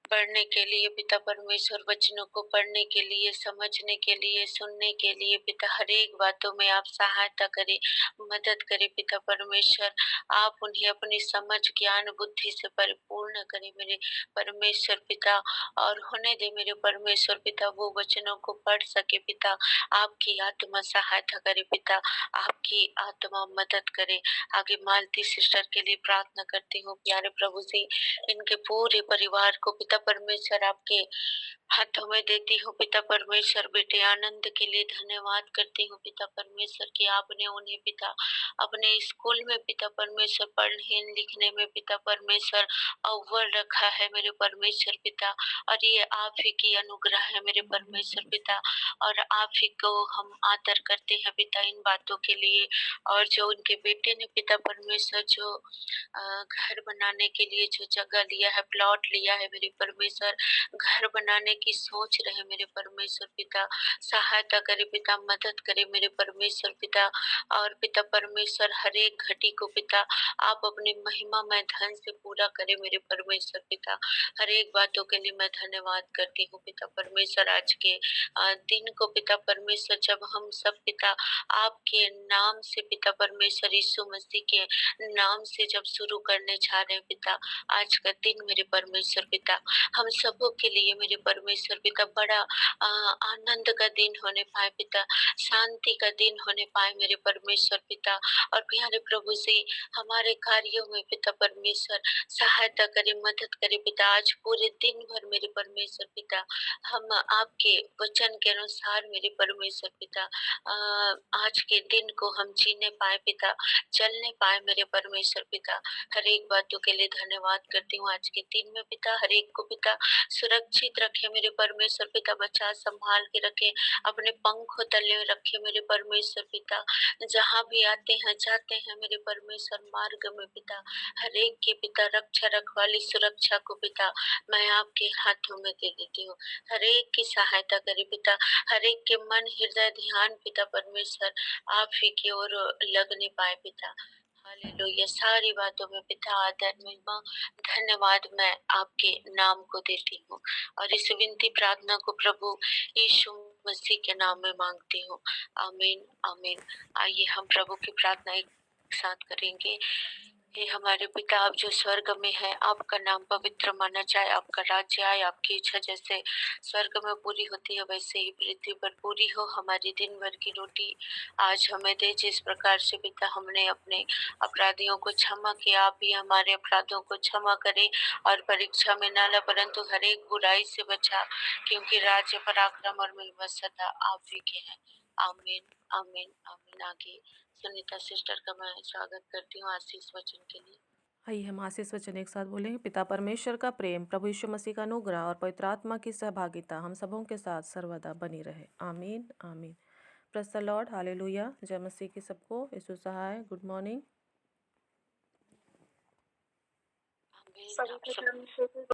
S2: पढ़ने के लिए पिता परमेश्वर, वचनों को पढ़ने के लिए, समझने के लिए, सुनने के लिए पिता, हर एक बातों में आप सहायता करें, मदद करें पिता परमेश्वर। आप उन्हें अपनी समझ, ज्ञान, बुद्धि से परिपूर्ण करें मेरे परमेश्वर पिता, और होने दे मेरे परमेश्वर पिता वो वचनों को पढ़ सके पिता। आपकी आत्मा सहायता करे पिता, आपकी आत्मा मदद करे। आगे मालती सिस्टर के लिए प्रार्थना करती हूँ प्यारे प्रभु जी, इनके पूरे परिवार को पिता परमेश्वर आपके हाथों में देती हूँ पिता परमेश्वर। बेटे आनंद के लिए धन्यवाद करती हूँ पिता परमेश्वर कि आपने उन्हें पिता अपने स्कूल में पिता परमेश्वर पढ़ने लिखने में पिता परमेश्वर अव्वल रखा है मेरे परमेश्वर पिता। और ये आप ही की अनुग्रह है मेरे परमेश्वर पिता, और आप ही को हम आदर करते हैं पिता इन बातों के लिए। और जो उनके बेटे ने पिता परमेश्वर जो घर बनाने के लिए जो जगह लिया है, प्लॉट लिया है मेरे परमेश्वर, घर बनाने की सोच रहे मेरे परमेश्वर पिता, सहायता करे पिता, मदद करे मेरे परमेश्वर पिता। और पिता परमेश्वर हर एक घटी को पिता आप अपनी महिमा में धन से पूरा करे मेरे परमेश्वर पिता। हर एक बातों के लिए मैं धन्यवाद करती हूँ पिता परमेश्वर। आज के दिन को पिता परमेश्वर जब हम सब पिता आपके नाम से पिता परमेश्वर यीशु मसीह के नाम से जब शुरू करने जा रहे हैं पिता, आज का दिन मेरे परमेश्वर पिता हम सबों के लिए मेरे परमेश्वर पिता बड़ा आनंद का दिन होने पाए पिता, शांति का दिन होने पाए मेरे परमेश्वर पिता। और प्यारे प्रभु से हमारे कार्यों में पिता परमेश्वर सहायता करे, मदद करे पिता। आज पूरे दिन भर मेरे परमेश्वर पिता हम आपके वचन के अनुसार मेरे परमेश्वर पिता आज के दिन को हम जीने पाए पिता, चलने पाए मेरे परमेश्वर पिता। हर एक बातों के लिए धन्यवाद करती हूँ। आज के दिन में पिता हर एक को पिता सुरक्षित रखे मेरे परमेश्वर पिता, बचा संभाल के रखे, अपने पंखों तले रखे मेरे परमेश्वर पिता। जहाँ भी आते हैं जाते हैं मेरे परमेश्वर मार्ग में पिता, हर एक के पिता रक्षा रखवाली सुरक्षा को पिता मैं आपके हाथों में दे देती हूँ। हर एक की सहायता करे पिता, हर एक के मन, हृदय, ध्यान पिता परमेश्वर आप ही की ओर लगने पाए पिता। हालेलुया। सारी बातों में पिता आदर, महिमा, धन्यवाद मैं आपके नाम को देती हूँ, और इस विनती प्रार्थना को प्रभु यीशु मसीह के नाम में मांगती हूँ। आमीन आमीन। आइए हम प्रभु की प्रार्थना एक साथ करेंगे। हे हमारे पिता, आप जो स्वर्ग में है, आपका नाम पवित्र माना जाए, आपका राज्य आए, आपकी इच्छा जैसे स्वर्ग में पूरी होती है वैसे ही पृथ्वी पर पूरी हो। हमारी दिन भर की रोटी आज हमें दे, जिस प्रकार से पिता हमने अपने अपराधियों को क्षमा किया, आप भी हमारे अपराधों को क्षमा करें, और परीक्षा में न ला परंतु हर एक बुराई से बचा, क्योंकि राज्य, पराक्रम और महिमा सदा आप ही के हैं। आमीन आमीन आमीन। आगे सुनीता सिस्टर का मैं स्वागत करती हूँ आशीष वचन के लिए।
S4: आइए हम आशीष वचन एक साथ बोलेंगे। पिता परमेश्वर का प्रेम, प्रभु यीशु मसीह का अनुग्रह और पवित्र आत्मा की सहभागिता हम सबों के साथ सर्वदा बनी रहे। आमीन आमीन। Praise the Lord, hallelujah. जय मसीह की सबको। यीशु सहाय। Good morning.
S2: आमीन। आप सब